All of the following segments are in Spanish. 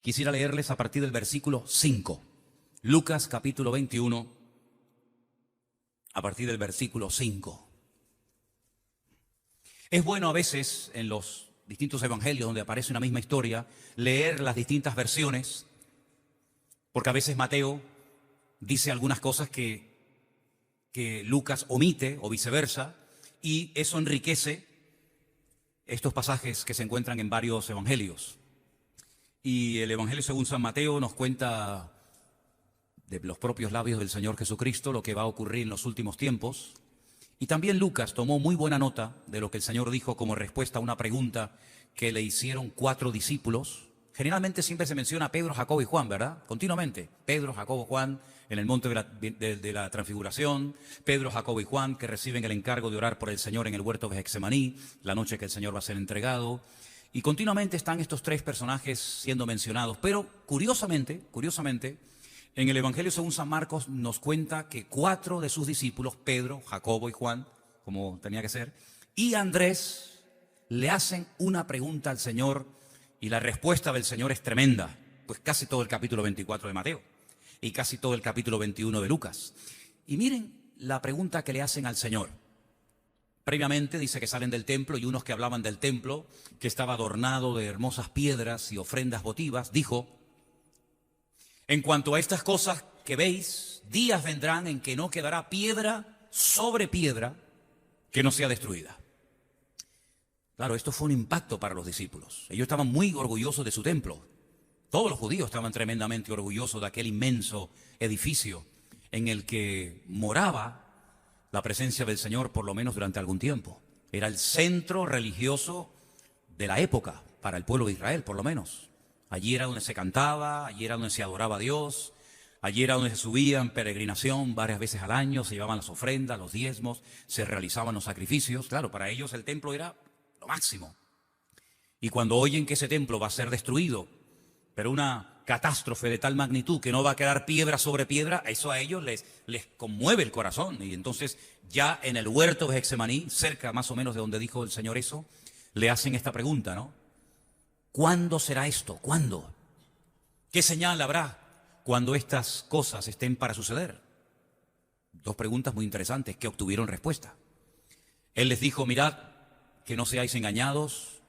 Quisiera leerles a partir del versículo 5. Lucas capítulo 21, a partir del versículo 5. Es bueno a veces en los distintos evangelios donde aparece una misma historia leer las distintas versiones, porque a veces Mateo dice algunas cosas que Lucas omite o viceversa, y eso enriquece estos pasajes que se encuentran en varios evangelios. Y el Evangelio según San Mateo nos cuenta de los propios labios del Señor Jesucristo lo que va a ocurrir en los últimos tiempos. Y también Lucas tomó muy buena nota de lo que el Señor dijo como respuesta a una pregunta que le hicieron 4 discípulos. Generalmente siempre se menciona a Pedro, Jacobo y Juan, ¿verdad? Continuamente. Pedro, Jacobo, Juan en el monte de la transfiguración. Pedro, Jacobo y Juan que reciben el encargo de orar por el Señor en el huerto de Getsemaní, la noche que el Señor va a ser entregado. Y continuamente están estos 3 personajes siendo mencionados. Pero curiosamente, en el Evangelio según San Marcos nos cuenta que 4 de sus discípulos, Pedro, Jacobo y Juan, como tenía que ser, y Andrés, le hacen una pregunta al Señor y la respuesta del Señor es tremenda. Pues casi todo el capítulo 24 de Mateo y casi todo el capítulo 21 de Lucas. Y miren la pregunta que le hacen al Señor. Previamente dice que salen del templo y unos que hablaban del templo, que estaba adornado de hermosas piedras y ofrendas votivas, dijo: en cuanto a estas cosas que veis, días vendrán en que no quedará piedra sobre piedra que no sea destruida. Claro, esto fue un impacto para los discípulos. Ellos estaban muy orgullosos de su templo. Todos los judíos estaban tremendamente orgullosos de aquel inmenso edificio en el que moraba la presencia del Señor, por lo menos durante algún tiempo. Era el centro religioso de la época, para el pueblo de Israel, por lo menos. Allí era donde se cantaba, allí era donde se adoraba a Dios, allí era donde se subía en peregrinación varias veces al año, se llevaban las ofrendas, los diezmos, se realizaban los sacrificios. Claro, para ellos el templo era lo máximo. Y cuando oyen que ese templo va a ser destruido, pero una catástrofe de tal magnitud que no va a quedar piedra sobre piedra, eso a ellos les conmueve el corazón. Y entonces ya en el huerto de Getsemaní, cerca más o menos de donde dijo el Señor eso, le hacen esta pregunta, ¿no? ¿Cuándo será esto? ¿Cuándo? ¿Qué señal habrá cuando estas cosas estén para suceder? 2 preguntas muy interesantes que obtuvieron respuesta. Él les dijo: mirad, que no seáis engañados,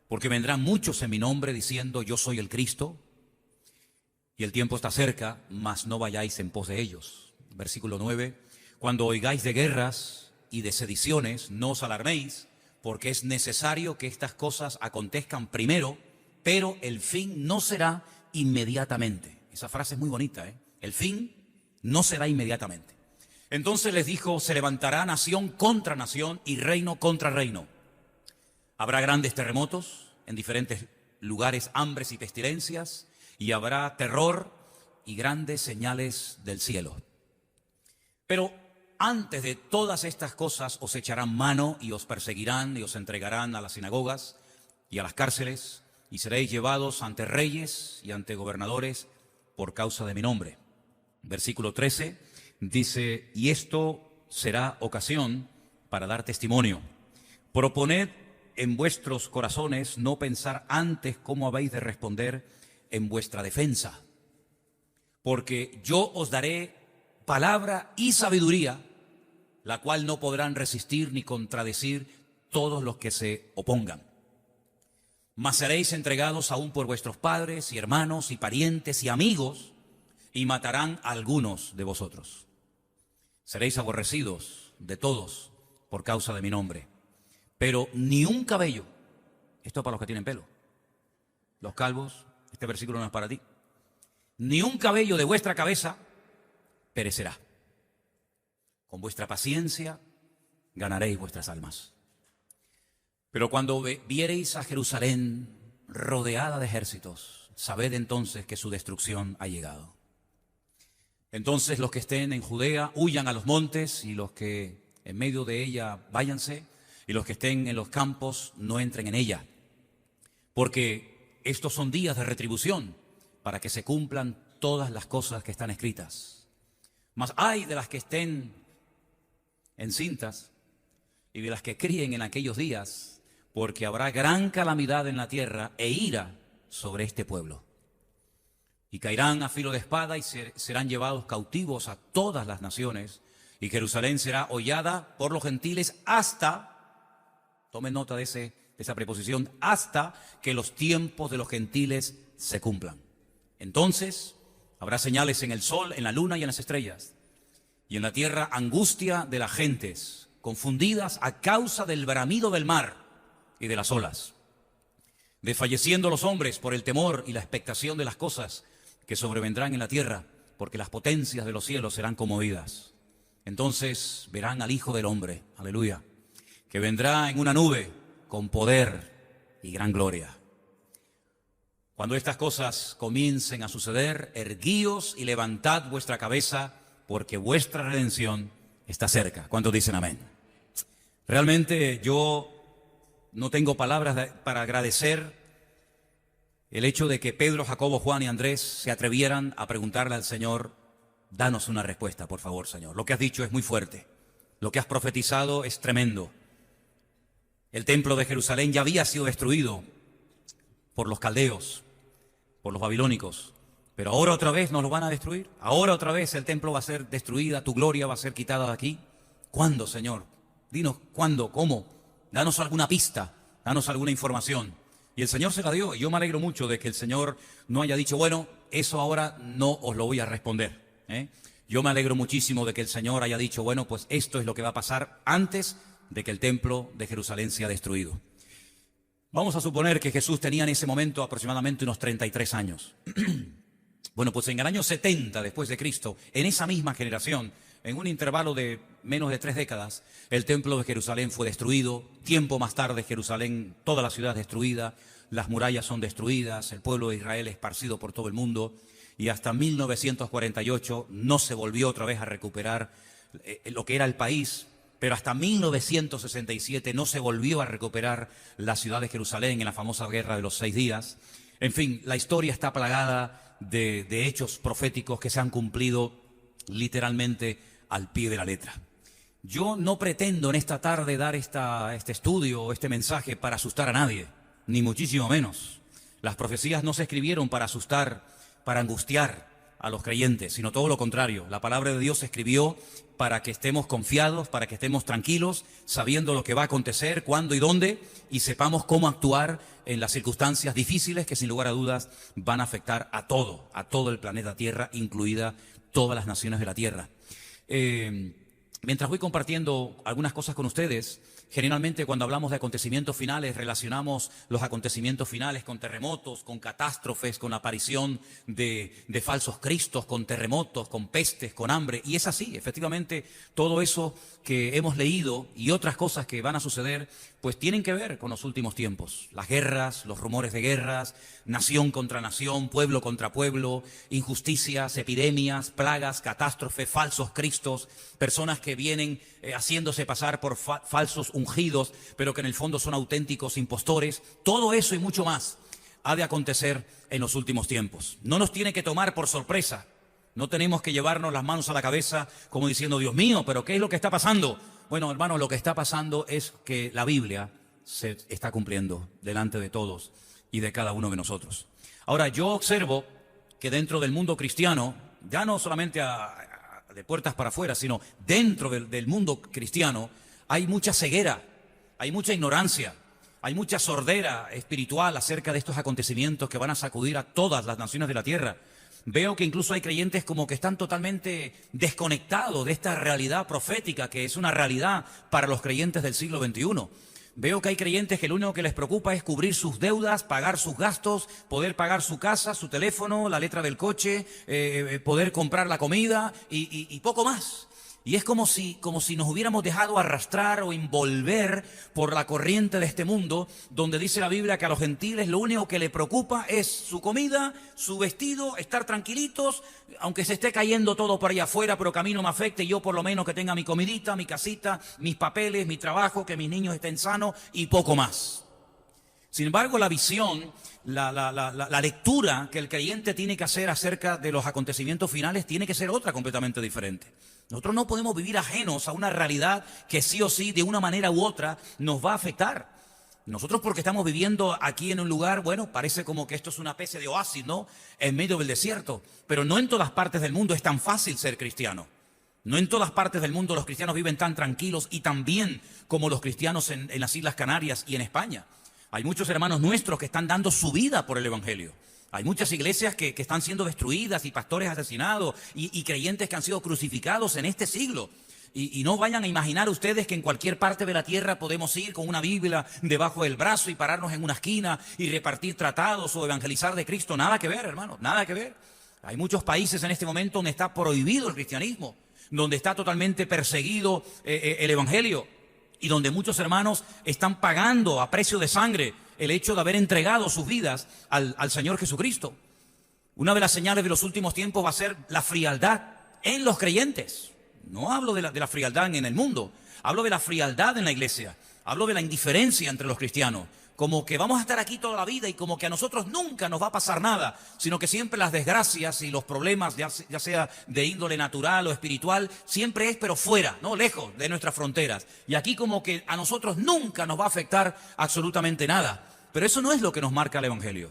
porque vendrán muchos en mi nombre diciendo: yo soy el Cristo, y el tiempo está cerca, mas no vayáis en pos de ellos. Versículo 9, cuando oigáis de guerras y de sediciones, no os alarméis, porque es necesario que estas cosas acontezcan primero, pero el fin no será inmediatamente. Esa frase es muy bonita, ¿eh? El fin no será inmediatamente. Entonces les dijo: se levantará nación contra nación y reino contra reino. Habrá grandes terremotos en diferentes lugares, hambres y pestilencias, y habrá terror y grandes señales del cielo. Pero antes de todas estas cosas os echarán mano y os perseguirán y os entregarán a las sinagogas y a las cárceles, y seréis llevados ante reyes y ante gobernadores por causa de mi nombre. Versículo 13 dice: y esto será ocasión para dar testimonio. Proponed en vuestros corazones no pensar antes cómo habéis de responder en vuestra defensa, porque yo os daré palabra y sabiduría, la cual no podrán resistir ni contradecir todos los que se opongan. Mas seréis entregados aún por vuestros padres y hermanos y parientes y amigos, y matarán a algunos de vosotros. Seréis aborrecidos de todos por causa de mi nombre, pero ni un cabello, esto es para los que tienen pelo, los calvos, este versículo no es para ti, ni un cabello de vuestra cabeza perecerá. Con vuestra paciencia ganaréis vuestras almas. Pero cuando viereis a Jerusalén rodeada de ejércitos, sabed entonces que su destrucción ha llegado. Entonces los que estén en Judea huyan a los montes, y los que en medio de ella váyanse, y los que estén en los campos no entren en ella. Porque estos son días de retribución, para que se cumplan todas las cosas que están escritas. Mas ay de las que estén encintas y de las que críen en aquellos días, porque habrá gran calamidad en la tierra e ira sobre este pueblo. y caerán a filo de espada y serán llevados cautivos a todas las naciones, y Jerusalén será hollada por los gentiles hasta, tomen nota de esa preposición, hasta que los tiempos de los gentiles se cumplan. Entonces habrá señales en el sol, en la luna y en las estrellas, y en la tierra angustia de las gentes, confundidas a causa del bramido del mar y de las olas, desfalleciendo los hombres por el temor y la expectación de las cosas que sobrevendrán en la tierra, porque las potencias de los cielos serán conmovidas. Entonces verán al Hijo del Hombre, aleluya, que vendrá en una nube con poder y gran gloria. Cuando estas cosas comiencen a suceder, erguíos y levantad vuestra cabeza, porque vuestra redención está cerca. ¿Cuántos dicen amén? Realmente yo no tengo palabras para agradecer el hecho de que Pedro, Jacobo, Juan y Andrés se atrevieran a preguntarle al Señor: danos una respuesta, por favor, Señor. Lo que has dicho es muy fuerte. Lo que has profetizado es tremendo. El templo de Jerusalén ya había sido destruido por los caldeos, por los babilónicos. Pero ahora otra vez nos lo van a destruir. Ahora otra vez el templo va a ser destruida, tu gloria va a ser quitada de aquí. ¿Cuándo, Señor? Dinos cuándo, cómo. Danos alguna pista, danos alguna información. Y el Señor se la dio, y yo me alegro mucho de que el Señor no haya dicho: bueno, eso ahora no os lo voy a responder. Yo me alegro muchísimo de que el Señor haya dicho: bueno, pues esto es lo que va a pasar antes de que el templo de Jerusalén sea destruido. Vamos a suponer que Jesús tenía en ese momento aproximadamente unos 33 años. Bueno, pues en el año 70 después de Cristo, en esa misma generación, en un intervalo de menos de 3 décadas, el templo de Jerusalén fue destruido. Tiempo más tarde, Jerusalén, toda la ciudad destruida, las murallas son destruidas, el pueblo de Israel esparcido por todo el mundo, y hasta 1948 no se volvió otra vez a recuperar lo que era el país, pero hasta 1967 no se volvió a recuperar la ciudad de Jerusalén en la famosa Guerra de los 6 días. En fin, la historia está plagada de hechos proféticos que se han cumplido literalmente al pie de la letra. Yo no pretendo en esta tarde dar este estudio o este mensaje para asustar a nadie, ni muchísimo menos. Las profecías no se escribieron para asustar, para angustiar a los creyentes, sino todo lo contrario. La palabra de Dios se escribió para que estemos confiados, para que estemos tranquilos, sabiendo lo que va a acontecer, cuándo y dónde, y sepamos cómo actuar en las circunstancias difíciles que sin lugar a dudas van a afectar a todo el planeta Tierra, incluida todas las naciones de la Tierra. Mientras voy compartiendo algunas cosas con ustedes, generalmente cuando hablamos de acontecimientos finales, relacionamos los acontecimientos finales con terremotos, con catástrofes, con aparición de falsos cristos, con terremotos, con pestes, con hambre. Y es así, efectivamente, todo eso que hemos leído y otras cosas que van a suceder, pues tienen que ver con los últimos tiempos. Las guerras, los rumores de guerras, nación contra nación, pueblo contra pueblo, injusticias, epidemias, plagas, catástrofes, falsos cristos, personas que vienen haciéndose pasar por falsos ungidos, pero que en el fondo son auténticos impostores. Todo eso y mucho más ha de acontecer en los últimos tiempos. No nos tiene que tomar por sorpresa. No tenemos que llevarnos las manos a la cabeza como diciendo: Dios mío, ¿pero qué es lo que está pasando? Bueno, hermanos, lo que está pasando es que la Biblia se está cumpliendo delante de todos y de cada uno de nosotros. Ahora, yo observo que dentro del mundo cristiano, ya no solamente de puertas para afuera, sino dentro del mundo cristiano, hay mucha ceguera, hay mucha ignorancia, hay mucha sordera espiritual acerca de estos acontecimientos que van a sacudir a todas las naciones de la tierra. Veo que incluso hay creyentes como que están totalmente desconectados de esta realidad profética, que es una realidad para los creyentes del siglo XXI. Veo que hay creyentes que lo único que les preocupa es cubrir sus deudas, pagar sus gastos, poder pagar su casa, su teléfono, la letra del coche, poder comprar la comida y poco más. Y es como si nos hubiéramos dejado arrastrar o envolver por la corriente de este mundo, donde dice la Biblia que a los gentiles lo único que le preocupa es su comida, su vestido, estar tranquilitos, aunque se esté cayendo todo por ahí afuera, pero que a mí no me afecte, yo por lo menos que tenga mi comidita, mi casita, mis papeles, mi trabajo, que mis niños estén sanos y poco más. Sin embargo, la visión, la lectura que el creyente tiene que hacer acerca de los acontecimientos finales tiene que ser otra completamente diferente. Nosotros no podemos vivir ajenos a una realidad que sí o sí, de una manera u otra, nos va a afectar. Nosotros porque estamos viviendo aquí en un lugar, bueno, parece como que esto es una especie de oasis, ¿no? En medio del desierto. Pero no en todas partes del mundo es tan fácil ser cristiano. No en todas partes del mundo los cristianos viven tan tranquilos y tan bien como los cristianos en las Islas Canarias y en España. Hay muchos hermanos nuestros que están dando su vida por el Evangelio. Hay muchas iglesias que están siendo destruidas y pastores asesinados y creyentes que han sido crucificados en este siglo. Y no vayan a imaginar ustedes que en cualquier parte de la tierra podemos ir con una Biblia debajo del brazo y pararnos en una esquina y repartir tratados o evangelizar de Cristo. Nada que ver, hermanos, nada que ver. Hay muchos países en este momento donde está prohibido el cristianismo, donde está totalmente perseguido el Evangelio y donde muchos hermanos están pagando a precio de sangre el hecho de haber entregado sus vidas al Señor Jesucristo. Una de las señales de los últimos tiempos va a ser la frialdad en los creyentes. No hablo de la frialdad en el mundo, hablo de la frialdad en la iglesia, hablo de la indiferencia entre los cristianos, como que vamos a estar aquí toda la vida y como que a nosotros nunca nos va a pasar nada, sino que siempre las desgracias y los problemas, ya sea de índole natural o espiritual, siempre es pero fuera, ¿no? Lejos de nuestras fronteras. Y aquí como que a nosotros nunca nos va a afectar absolutamente nada. Pero eso no es lo que nos marca el Evangelio.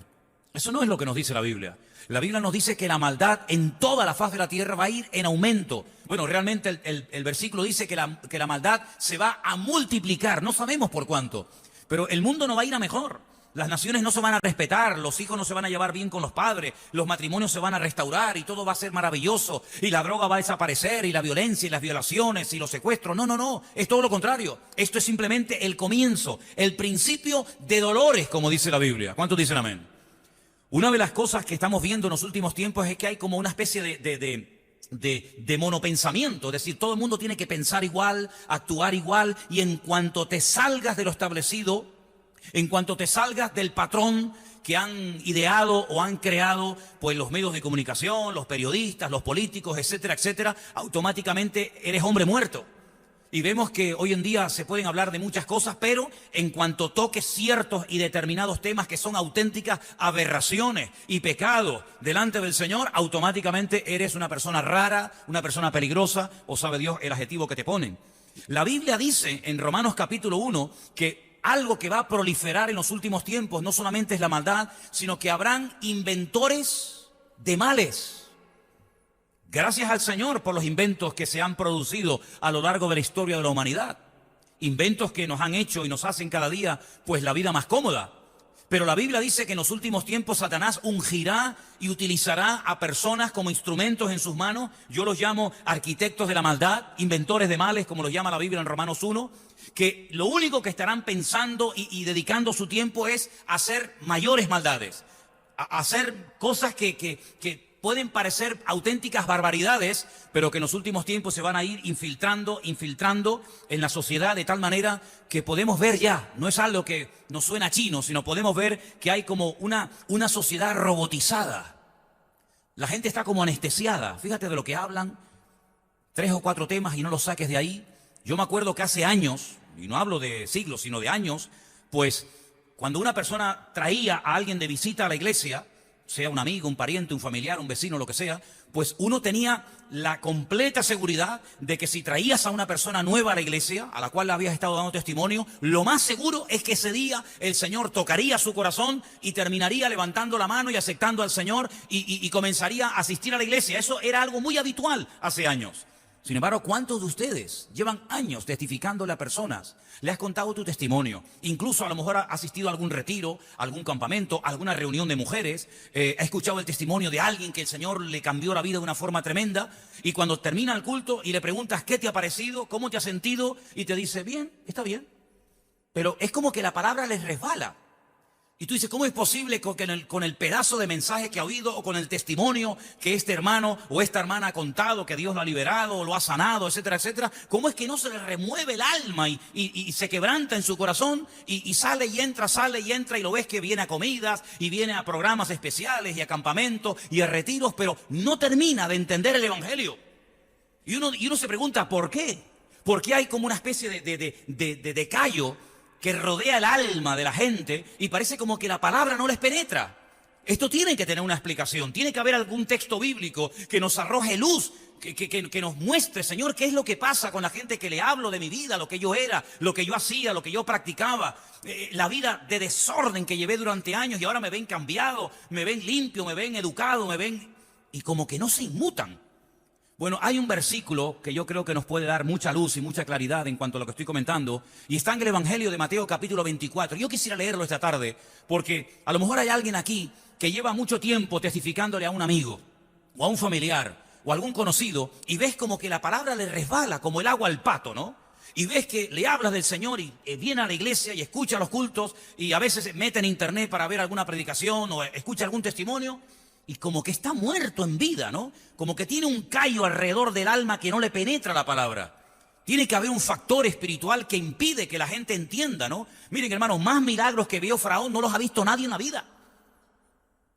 Eso no es lo que nos dice la Biblia. La Biblia nos dice que la maldad en toda la faz de la tierra va a ir en aumento. Bueno, realmente el versículo dice que la maldad se va a multiplicar. No sabemos por cuánto. Pero el mundo no va a ir a mejor. Las naciones no se van a respetar, los hijos no se van a llevar bien con los padres, los matrimonios se van a restaurar y todo va a ser maravilloso. Y la droga va a desaparecer y la violencia y las violaciones y los secuestros. No, no, no. Es todo lo contrario. Esto es simplemente el comienzo, el principio de dolores, como dice la Biblia. ¿Cuántos dicen amén? Una de las cosas que estamos viendo en los últimos tiempos es que hay como una especie de monopensamiento, es decir, todo el mundo tiene que pensar igual, actuar igual, y en cuanto te salgas de lo establecido, en cuanto te salgas del patrón que han ideado o han creado pues los medios de comunicación, los periodistas, los políticos, etcétera, etcétera, automáticamente eres hombre muerto. Y vemos que hoy en día se pueden hablar de muchas cosas, pero en cuanto toques ciertos y determinados temas que son auténticas aberraciones y pecados delante del Señor, automáticamente eres una persona rara, una persona peligrosa, o sabe Dios el adjetivo que te ponen. La Biblia dice en Romanos capítulo 1 que algo que va a proliferar en los últimos tiempos no solamente es la maldad, sino que habrán inventores de males. Gracias al Señor por los inventos que se han producido a lo largo de la historia de la humanidad. Inventos que nos han hecho y nos hacen cada día pues la vida más cómoda. Pero la Biblia dice que en los últimos tiempos Satanás ungirá y utilizará a personas como instrumentos en sus manos. Yo los llamo arquitectos de la maldad, inventores de males, como los llama la Biblia en Romanos 1, que lo único que estarán pensando y dedicando su tiempo es hacer mayores maldades, a hacer cosas que pueden parecer auténticas barbaridades, pero que en los últimos tiempos se van a ir infiltrando en la sociedad de tal manera que podemos ver ya, no es algo que nos suena chino, sino podemos ver que hay como una sociedad robotizada. La gente está como anestesiada. Fíjate de lo que hablan, 3 o 4 temas y no los saques de ahí. Yo me acuerdo que hace años, y no hablo de siglos, sino de años, pues cuando una persona traía a alguien de visita a la iglesia, sea un amigo, un pariente, un familiar, un vecino, lo que sea, pues uno tenía la completa seguridad de que si traías a una persona nueva a la iglesia, a la cual le habías estado dando testimonio, lo más seguro es que ese día el Señor tocaría su corazón y terminaría levantando la mano y aceptando al Señor y comenzaría a asistir a la iglesia. Eso era algo muy habitual hace años. Sin embargo, ¿cuántos de ustedes llevan años testificándole a personas? Le has contado tu testimonio, incluso a lo mejor ha asistido a algún retiro, algún campamento, alguna reunión de mujeres, ha escuchado el testimonio de alguien que el Señor le cambió la vida de una forma tremenda, y cuando termina el culto y le preguntas ¿qué te ha parecido? ¿Cómo te has sentido? Y te dice, bien, está bien. Pero es como que la palabra les resbala. Y tú dices, ¿cómo es posible con el pedazo de mensaje que ha oído o con el testimonio que este hermano o esta hermana ha contado, que Dios lo ha liberado o lo ha sanado, etcétera, etcétera? ¿Cómo es que no se le remueve el alma y se quebranta en su corazón y sale y entra y lo ves que viene a comidas y viene a programas especiales y a campamentos y a retiros, pero no termina de entender el Evangelio? Y uno se pregunta, ¿por qué? ¿Por qué hay como una especie de callo que rodea el alma de la gente y parece como que la palabra no les penetra? Esto tiene que tener una explicación, tiene que haber algún texto bíblico que nos arroje luz que nos muestre, Señor, qué es lo que pasa con la gente que le hablo de mi vida, lo que yo era, lo que yo hacía, lo que yo practicaba, la vida de desorden que llevé durante años y ahora me ven cambiado, me ven limpio, me ven educado, me ven... y como que no se inmutan. Bueno, hay un versículo que yo creo que nos puede dar mucha luz y mucha claridad en cuanto a lo que estoy comentando, y está en el Evangelio de Mateo capítulo 24. Yo quisiera leerlo esta tarde, porque a lo mejor hay alguien aquí que lleva mucho tiempo testificándole a un amigo, o a un familiar, o a algún conocido, y ves como que la palabra le resbala como el agua al pato, ¿no? Y ves que le hablas del Señor y viene a la iglesia y escucha los cultos, y a veces se mete en internet para ver alguna predicación o escucha algún testimonio, y como que está muerto en vida, ¿no? Como que tiene un callo alrededor del alma que no le penetra la palabra. Tiene que haber un factor espiritual que impide que la gente entienda, ¿no? Miren, hermanos, más milagros que vio Faraón no los ha visto nadie en la vida.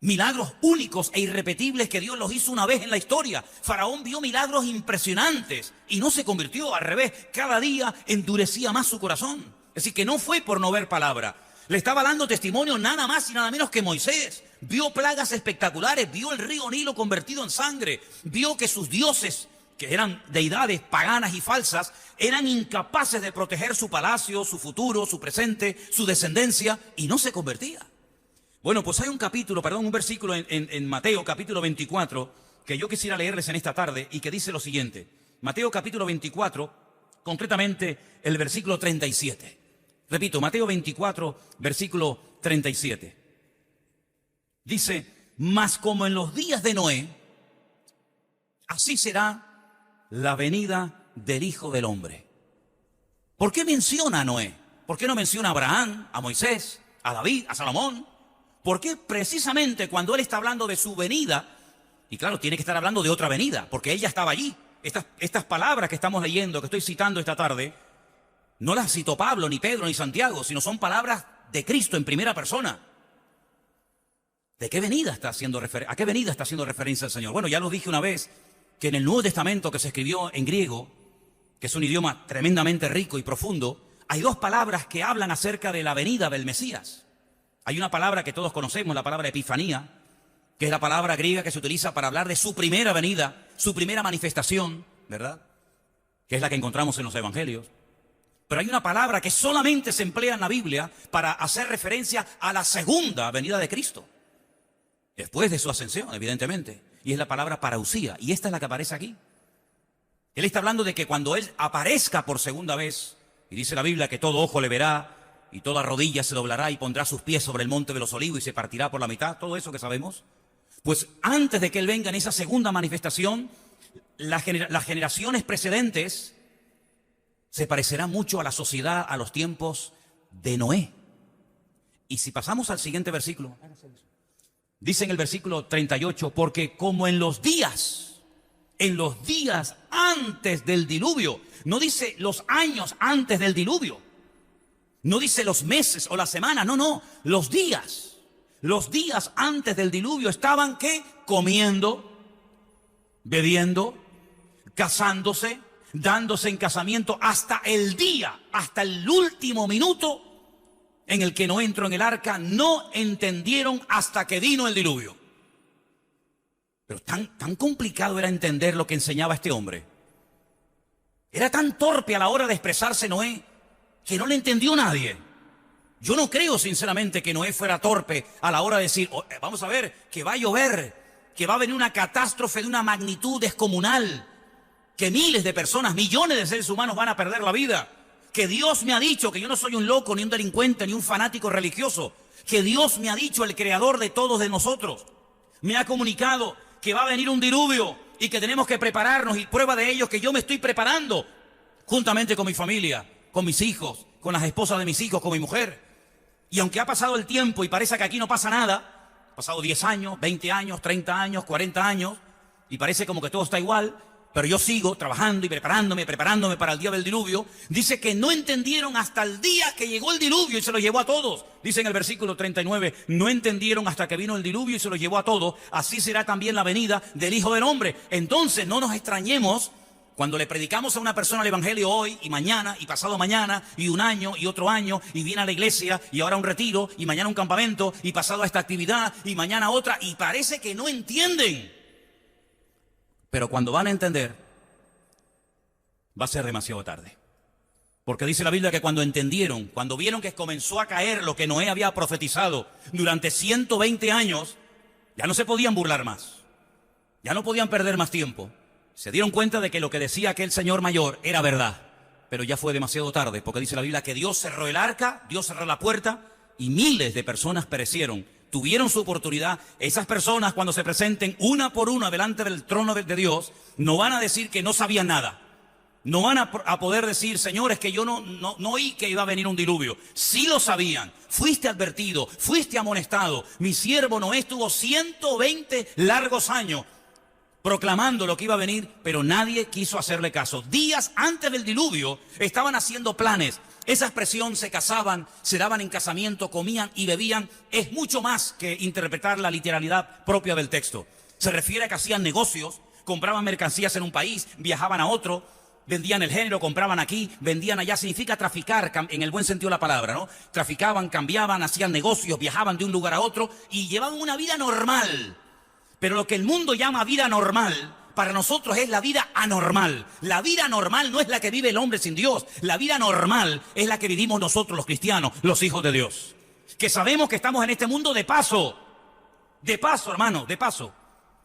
Milagros únicos e irrepetibles que Dios los hizo una vez en la historia. Faraón vio milagros impresionantes y no se convirtió, al revés. Cada día endurecía más su corazón. Es decir, que no fue por no ver palabra. Le estaba dando testimonio nada más y nada menos que Moisés. Vio plagas espectaculares, vio el río Nilo convertido en sangre, vio que sus dioses, que eran deidades paganas y falsas, eran incapaces de proteger su palacio, su futuro, su presente, su descendencia, y no se convertía. Bueno, pues hay un versículo en Mateo capítulo 24, que yo quisiera leerles en esta tarde y que dice lo siguiente. Mateo capítulo 24, concretamente el versículo 37. Repito, Mateo 24, versículo 37. Dice, mas como en los días de Noé, así será la venida del Hijo del Hombre. ¿Por qué menciona a Noé? ¿Por qué no menciona a Abraham, a Moisés, a David, a Salomón? ¿Por qué precisamente cuando él está hablando de su venida, y claro, tiene que estar hablando de otra venida, porque él ya estaba allí? Estas palabras que estamos leyendo, que estoy citando esta tarde, no las citó Pablo, ni Pedro, ni Santiago, sino son palabras de Cristo en primera persona. ¿De qué venida está haciendo referencia? ¿A qué venida está haciendo referencia el Señor? Bueno, ya lo dije una vez, que en el Nuevo Testamento, que se escribió en griego, que es un idioma tremendamente rico y profundo, hay dos palabras que hablan acerca de la venida del Mesías. Hay una palabra que todos conocemos, la palabra epifanía, que es la palabra griega que se utiliza para hablar de su primera venida, su primera manifestación, ¿verdad? Que es la que encontramos en los evangelios. Pero hay una palabra que solamente se emplea en la Biblia para hacer referencia a la segunda venida de Cristo, después de su ascensión, evidentemente, y es la palabra parousia, y esta es la que aparece aquí. Él está hablando de que cuando Él aparezca por segunda vez, y dice la Biblia que todo ojo le verá, y toda rodilla se doblará y pondrá sus pies sobre el monte de los olivos y se partirá por la mitad, todo eso que sabemos. Pues antes de que Él venga en esa segunda manifestación, las generaciones precedentes se parecerán mucho a la sociedad, a los tiempos de Noé. Y si pasamos al siguiente versículo, dice en el versículo 38, porque como en los días antes del diluvio, no dice los años antes del diluvio, no dice los meses o la semana, no, los días antes del diluvio estaban, ¿qué? Comiendo, bebiendo, casándose, dándose en casamiento hasta el día, hasta el último minuto en el que no entró en el arca, no entendieron hasta que vino el diluvio. Pero tan complicado era entender lo que enseñaba este hombre. Era tan torpe a la hora de expresarse Noé, que no le entendió nadie. Yo no creo sinceramente que Noé fuera torpe a la hora de decir, vamos a ver, que va a llover, que va a venir una catástrofe de una magnitud descomunal, que miles de personas, millones de seres humanos van a perder la vida, que Dios me ha dicho que yo no soy un loco, ni un delincuente, ni un fanático religioso, que Dios me ha dicho, el creador de todos de nosotros, me ha comunicado que va a venir un diluvio y que tenemos que prepararnos, y prueba de ello que yo me estoy preparando juntamente con mi familia, con mis hijos, con las esposas de mis hijos, con mi mujer. Y aunque ha pasado el tiempo y parece que aquí no pasa nada, ha pasado 10 años, 20 años, 30 años, 40 años, y parece como que todo está igual, pero yo sigo trabajando y preparándome para el día del diluvio. Dice que no entendieron hasta el día que llegó el diluvio y se lo llevó a todos. Dice en el versículo 39, no entendieron hasta que vino el diluvio y se lo llevó a todos. Así será también la venida del Hijo del Hombre. Entonces no nos extrañemos cuando le predicamos a una persona el evangelio hoy y mañana y pasado mañana y un año y otro año, y viene a la iglesia y ahora un retiro y mañana un campamento y pasado a esta actividad y mañana otra, y parece que no entienden. Pero cuando van a entender, va a ser demasiado tarde. Porque dice la Biblia que cuando entendieron, cuando vieron que comenzó a caer lo que Noé había profetizado durante 120 años, ya no se podían burlar más. Ya no podían perder más tiempo. Se dieron cuenta de que lo que decía aquel señor mayor era verdad. Pero ya fue demasiado tarde, porque dice la Biblia que Dios cerró el arca, Dios cerró la puerta y miles de personas perecieron. Tuvieron su oportunidad. Esas personas, cuando se presenten una por una delante del trono de Dios, no van a decir que no sabían nada. No van a poder decir, señores, que yo no oí que iba a venir un diluvio. Sí lo sabían. Fuiste advertido, fuiste amonestado. Mi siervo Noé estuvo 120 largos años proclamando lo que iba a venir, pero nadie quiso hacerle caso. Días antes del diluvio estaban haciendo planes. Esa expresión, se casaban, se daban en casamiento, comían y bebían, es mucho más que interpretar la literalidad propia del texto. Se refiere a que hacían negocios, compraban mercancías en un país, viajaban a otro, vendían el género, compraban aquí, vendían allá. Significa traficar en el buen sentido de la palabra, ¿no? Traficaban, cambiaban, hacían negocios, viajaban de un lugar a otro y llevaban una vida normal. Pero lo que el mundo llama vida normal, para nosotros es la vida anormal. La vida normal no es la que vive el hombre sin Dios. La vida normal es la que vivimos nosotros los cristianos, los hijos de Dios. Que sabemos que estamos en este mundo de paso. De paso, hermano, de paso.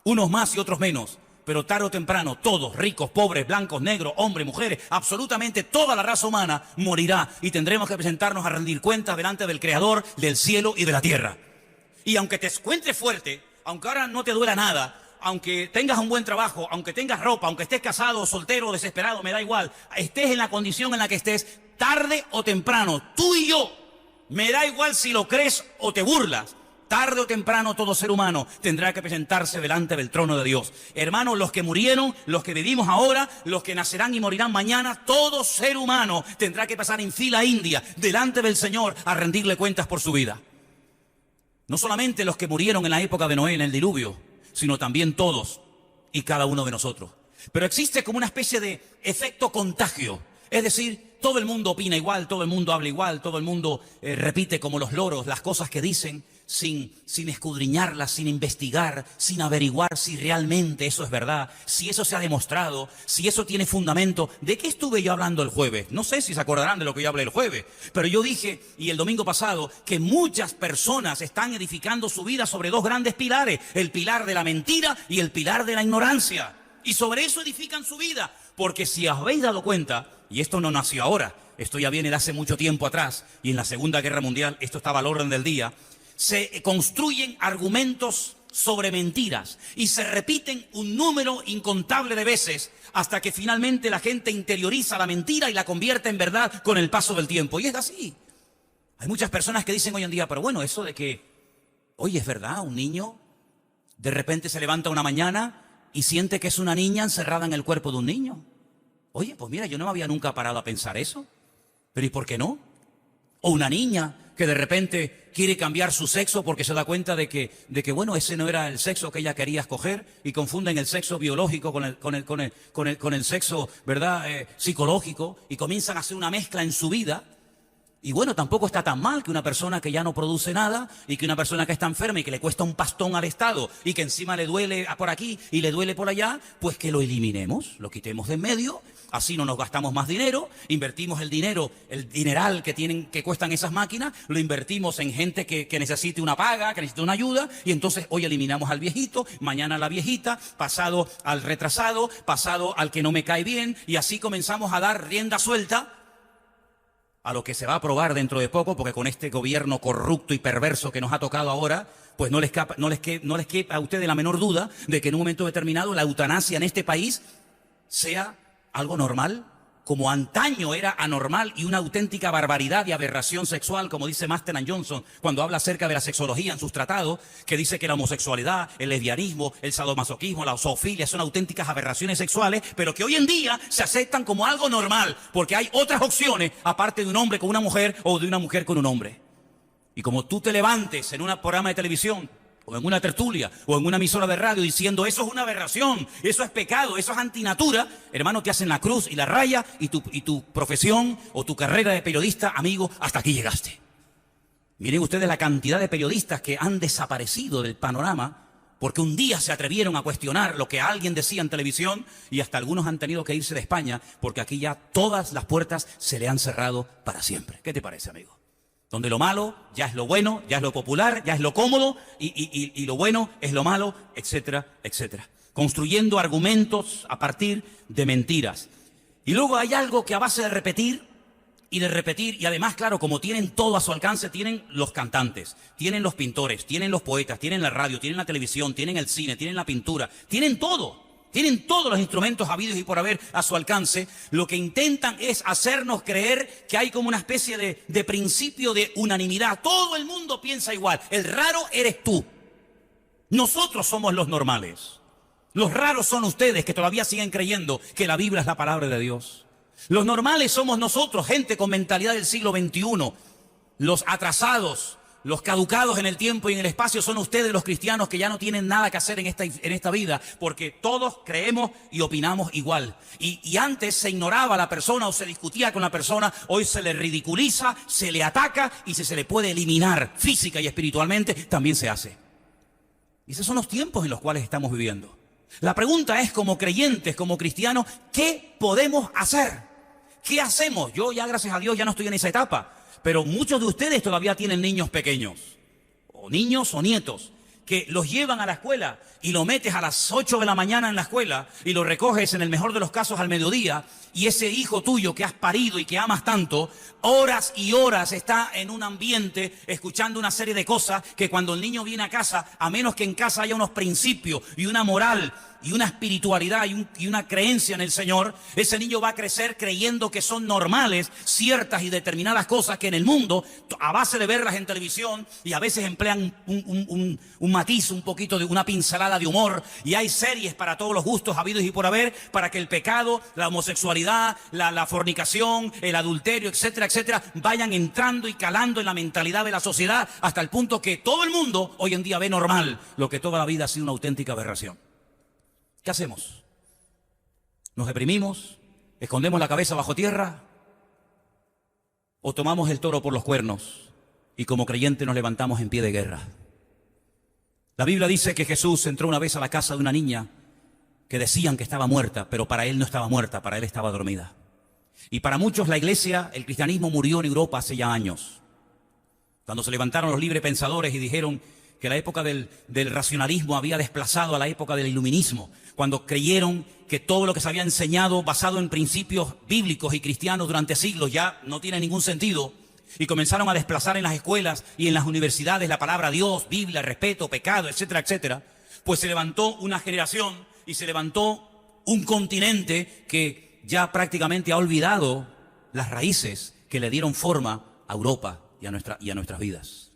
Unos más y otros menos. Pero tarde o temprano, todos, ricos, pobres, blancos, negros, hombres, mujeres, absolutamente toda la raza humana morirá. Y tendremos que presentarnos a rendir cuentas delante del Creador del cielo y de la tierra. Y aunque te encuentres fuerte, aunque ahora no te duela nada, aunque tengas un buen trabajo, aunque tengas ropa, aunque estés casado, soltero, desesperado, me da igual, estés en la condición en la que estés, tarde o temprano, tú y yo, me da igual si lo crees o te burlas, tarde o temprano todo ser humano tendrá que presentarse delante del trono de Dios. Hermanos, los que murieron, los que vivimos ahora, los que nacerán y morirán mañana, todo ser humano tendrá que pasar en fila india delante del Señor a rendirle cuentas por su vida. No solamente los que murieron en la época de Noé, en el diluvio, sino también todos y cada uno de nosotros. Pero existe como una especie de efecto contagio. Es decir, todo el mundo opina igual, todo el mundo habla igual, todo el mundo repite como los loros las cosas que dicen sin escudriñarlas, sin investigar, sin averiguar si realmente eso es verdad, si eso se ha demostrado, si eso tiene fundamento. ¿De qué estuve yo hablando el jueves? No sé si se acordarán de lo que yo hablé el jueves, pero yo dije, y el domingo pasado, que muchas personas están edificando su vida sobre dos grandes pilares, el pilar de la mentira y el pilar de la ignorancia. Y sobre eso edifican su vida, porque si os habéis dado cuenta, y esto no nació ahora, esto ya viene de hace mucho tiempo atrás, y en la Segunda Guerra Mundial esto estaba al orden del día, se construyen argumentos sobre mentiras y se repiten un número incontable de veces hasta que finalmente la gente interioriza la mentira y la convierte en verdad con el paso del tiempo. Y es así. Hay muchas personas que dicen hoy en día, pero bueno, eso de que, oye, es verdad, un niño de repente se levanta una mañana y siente que es una niña encerrada en el cuerpo de un niño. Oye, pues mira, yo no me había nunca parado a pensar eso. Pero ¿y por qué no? O una niña que de repente quiere cambiar su sexo porque se da cuenta de que bueno, ese no era el sexo que ella quería escoger y confunden el sexo biológico con el sexo, ¿verdad? Psicológico, y comienzan a hacer una mezcla en su vida. Y bueno, tampoco está tan mal que una persona que ya no produce nada y que una persona que está enferma y que le cuesta un pastón al Estado y que encima le duele por aquí y le duele por allá, pues que lo eliminemos, lo quitemos de en medio, así no nos gastamos más dinero, invertimos el dinero, el dineral que cuestan esas máquinas, lo invertimos en gente que necesite una paga, que necesite una ayuda, y entonces hoy eliminamos al viejito, mañana a la viejita, pasado al retrasado, pasado al que no me cae bien, y así comenzamos a dar rienda suelta a lo que se va a aprobar dentro de poco, porque con este gobierno corrupto y perverso que nos ha tocado ahora, pues no les quepa a ustedes la menor duda de que en un momento determinado la eutanasia en este país sea algo normal, como antaño era anormal y una auténtica barbaridad y aberración sexual, como dice Master and Johnson cuando habla acerca de la sexología en sus tratados, que dice que la homosexualidad, el lesbianismo, el sadomasoquismo, la zoofilia son auténticas aberraciones sexuales, pero que hoy en día se aceptan como algo normal, porque hay otras opciones aparte de un hombre con una mujer o de una mujer con un hombre. Y como tú te levantes en un programa de televisión, o en una tertulia, o en una emisora de radio diciendo eso es una aberración, eso es pecado, eso es antinatura, hermano, te hacen la cruz y la raya y tu profesión o tu carrera de periodista, amigo, hasta aquí llegaste. Miren ustedes la cantidad de periodistas que han desaparecido del panorama porque un día se atrevieron a cuestionar lo que alguien decía en televisión y hasta algunos han tenido que irse de España porque aquí ya todas las puertas se le han cerrado para siempre. ¿Qué te parece, amigo? Donde lo malo ya es lo bueno, ya es lo popular, ya es lo cómodo y lo bueno es lo malo, etcétera, etcétera. Construyendo argumentos a partir de mentiras. Y luego hay algo que a base de repetir y además, claro, como tienen todo a su alcance, tienen los cantantes, tienen los pintores, tienen los poetas, tienen la radio, tienen la televisión, tienen el cine, tienen la pintura, tienen todo. Tienen todos los instrumentos habidos y por haber a su alcance. Lo que intentan es hacernos creer que hay como una especie de principio de unanimidad. Todo el mundo piensa igual. El raro eres tú. Nosotros somos los normales. Los raros son ustedes que todavía siguen creyendo que la Biblia es la palabra de Dios. Los normales somos nosotros, gente con mentalidad del siglo XXI. Los atrasados, los caducados en el tiempo y en el espacio son ustedes los cristianos que ya no tienen nada que hacer en esta vida, porque todos creemos y opinamos igual. Y antes se ignoraba a la persona o se discutía con la persona, hoy se le ridiculiza, se le ataca y si se le puede eliminar física y espiritualmente, también se hace. Y esos son los tiempos en los cuales estamos viviendo. La pregunta es, como creyentes, como cristianos, ¿qué podemos hacer? ¿Qué hacemos? Yo ya, gracias a Dios, ya no estoy en esa etapa. Pero muchos de ustedes todavía tienen niños pequeños, o niños o nietos, que los llevan a la escuela y lo metes a las 8 de la mañana en la escuela y lo recoges en el mejor de los casos al mediodía, y ese hijo tuyo que has parido y que amas tanto, horas y horas está en un ambiente escuchando una serie de cosas que cuando el niño viene a casa, a menos que en casa haya unos principios y una moral y una espiritualidad y una creencia en el Señor, ese niño va a crecer creyendo que son normales ciertas y determinadas cosas que en el mundo, a base de verlas en televisión, y a veces emplean un matiz, un poquito de una pincelada de humor, y hay series para todos los gustos habidos y por haber, para que el pecado, la homosexualidad, la fornicación, el adulterio, etcétera, etcétera, vayan entrando y calando en la mentalidad de la sociedad hasta el punto que todo el mundo hoy en día ve normal lo que toda la vida ha sido una auténtica aberración. ¿Qué hacemos? ¿Nos deprimimos? ¿Escondemos la cabeza bajo tierra? ¿O tomamos el toro por los cuernos y como creyentes nos levantamos en pie de guerra? La Biblia dice que Jesús entró una vez a la casa de una niña que decían que estaba muerta, pero para él no estaba muerta, para él estaba dormida. Y para muchos la iglesia, el cristianismo murió en Europa hace ya años. Cuando se levantaron los librepensadores y dijeron que la época del racionalismo había desplazado a la época del iluminismo, cuando creyeron que todo lo que se había enseñado basado en principios bíblicos y cristianos durante siglos ya no tiene ningún sentido, y comenzaron a desplazar en las escuelas y en las universidades la palabra Dios, Biblia, respeto, pecado, etcétera, etcétera, pues se levantó una generación y se levantó un continente que ya prácticamente ha olvidado las raíces que le dieron forma a Europa y a nuestras vidas.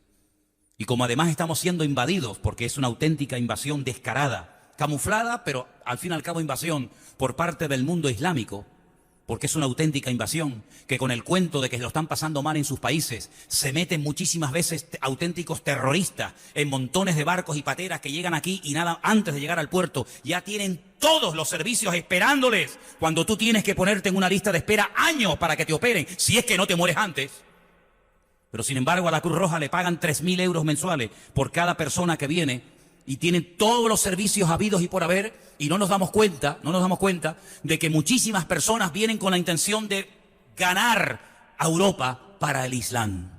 Y como además estamos siendo invadidos, porque es una auténtica invasión descarada, camuflada, pero al fin y al cabo invasión por parte del mundo islámico, porque es una auténtica invasión, que con el cuento de que lo están pasando mal en sus países, se meten muchísimas veces auténticos terroristas en montones de barcos y pateras que llegan aquí y nada antes de llegar al puerto, ya tienen todos los servicios esperándoles, cuando tú tienes que ponerte en una lista de espera años para que te operen, si es que no te mueres antes. Pero sin embargo a la Cruz Roja le pagan 3.000 euros mensuales por cada persona que viene y tienen todos los servicios habidos y por haber, y no nos damos cuenta de que muchísimas personas vienen con la intención de ganar a Europa para el Islam.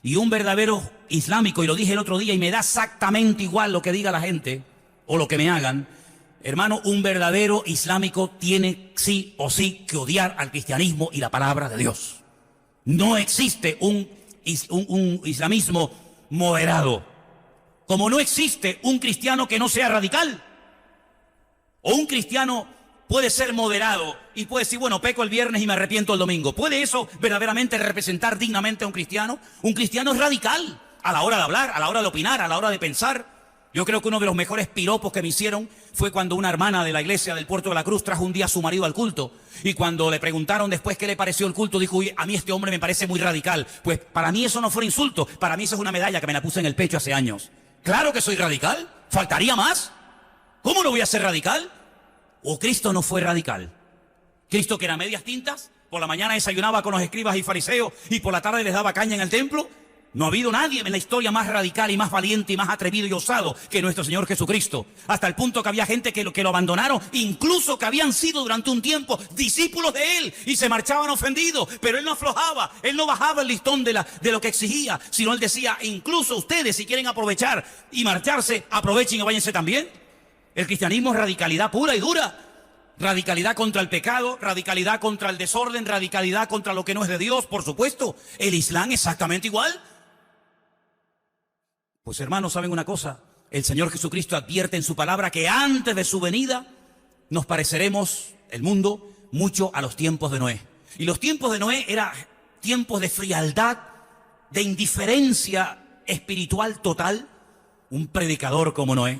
Y un verdadero islámico, y lo dije el otro día y me da exactamente igual lo que diga la gente o lo que me hagan, hermano, un verdadero islámico tiene sí o sí que odiar al cristianismo y la palabra de Dios. No existe un islamismo moderado, como no existe un cristiano que no sea radical. O un cristiano puede ser moderado y puede decir, bueno, peco el viernes y me arrepiento el domingo. ¿Puede eso verdaderamente representar dignamente a un cristiano? Un cristiano es radical a la hora de hablar, a la hora de opinar, a la hora de pensar. Yo creo que uno de los mejores piropos que me hicieron fue cuando una hermana de la iglesia del Puerto de la Cruz trajo un día a su marido al culto. Y cuando le preguntaron después qué le pareció el culto, dijo, uy, a mí este hombre me parece muy radical. Pues para mí eso no fue un insulto, para mí eso es una medalla que me la puse en el pecho hace años. Claro que soy radical, ¿faltaría más? ¿Cómo no voy a ser radical? ¿O Cristo no fue radical? Cristo, que era medias tintas, por la mañana desayunaba con los escribas y fariseos y por la tarde les daba caña en el templo. No ha habido nadie en la historia más radical y más valiente y más atrevido y osado que nuestro Señor Jesucristo. Hasta el punto que había gente que lo abandonaron, incluso que habían sido durante un tiempo discípulos de Él y se marchaban ofendidos. Pero Él no aflojaba, Él no bajaba el listón de lo que exigía, sino Él decía, incluso ustedes si quieren aprovechar y marcharse, aprovechen y váyanse también. El cristianismo es radicalidad pura y dura. Radicalidad contra el pecado, radicalidad contra el desorden, radicalidad contra lo que no es de Dios, por supuesto. El Islam exactamente igual. Pues hermanos, ¿saben una cosa? El Señor Jesucristo advierte en su palabra que antes de su venida nos pareceremos, el mundo, mucho a los tiempos de Noé. Y los tiempos de Noé eran tiempos de frialdad, de indiferencia espiritual total. Un predicador como Noé,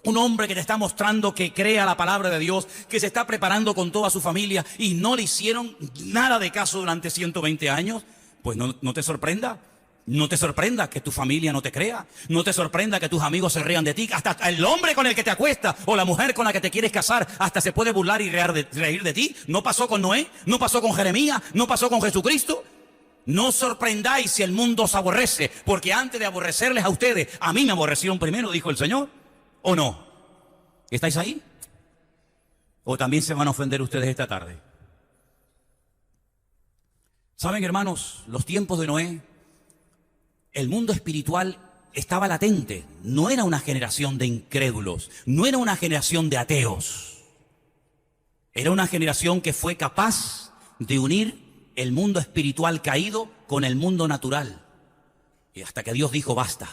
un hombre que te está mostrando que crea la palabra de Dios, que se está preparando con toda su familia y no le hicieron nada de caso durante 120 años, pues no te sorprenda. No te sorprenda que tu familia no te crea. No te sorprenda que tus amigos se rían de ti. Hasta el hombre con el que te acuestas o la mujer con la que te quieres casar hasta se puede burlar y reír de ti. ¿No pasó con Noé? ¿No pasó con Jeremías? ¿No pasó con Jesucristo? No os sorprendáis si el mundo os aborrece, porque antes de aborrecerles a ustedes, a mí me aborrecieron primero, dijo el Señor. ¿O no? ¿Estáis ahí? ¿O también se van a ofender ustedes esta tarde? ¿Saben, hermanos? Los tiempos de Noé, el mundo espiritual estaba latente. No era una generación de incrédulos, no era una generación de ateos. Era una generación que fue capaz de unir el mundo espiritual caído con el mundo natural. Y hasta que Dios dijo basta.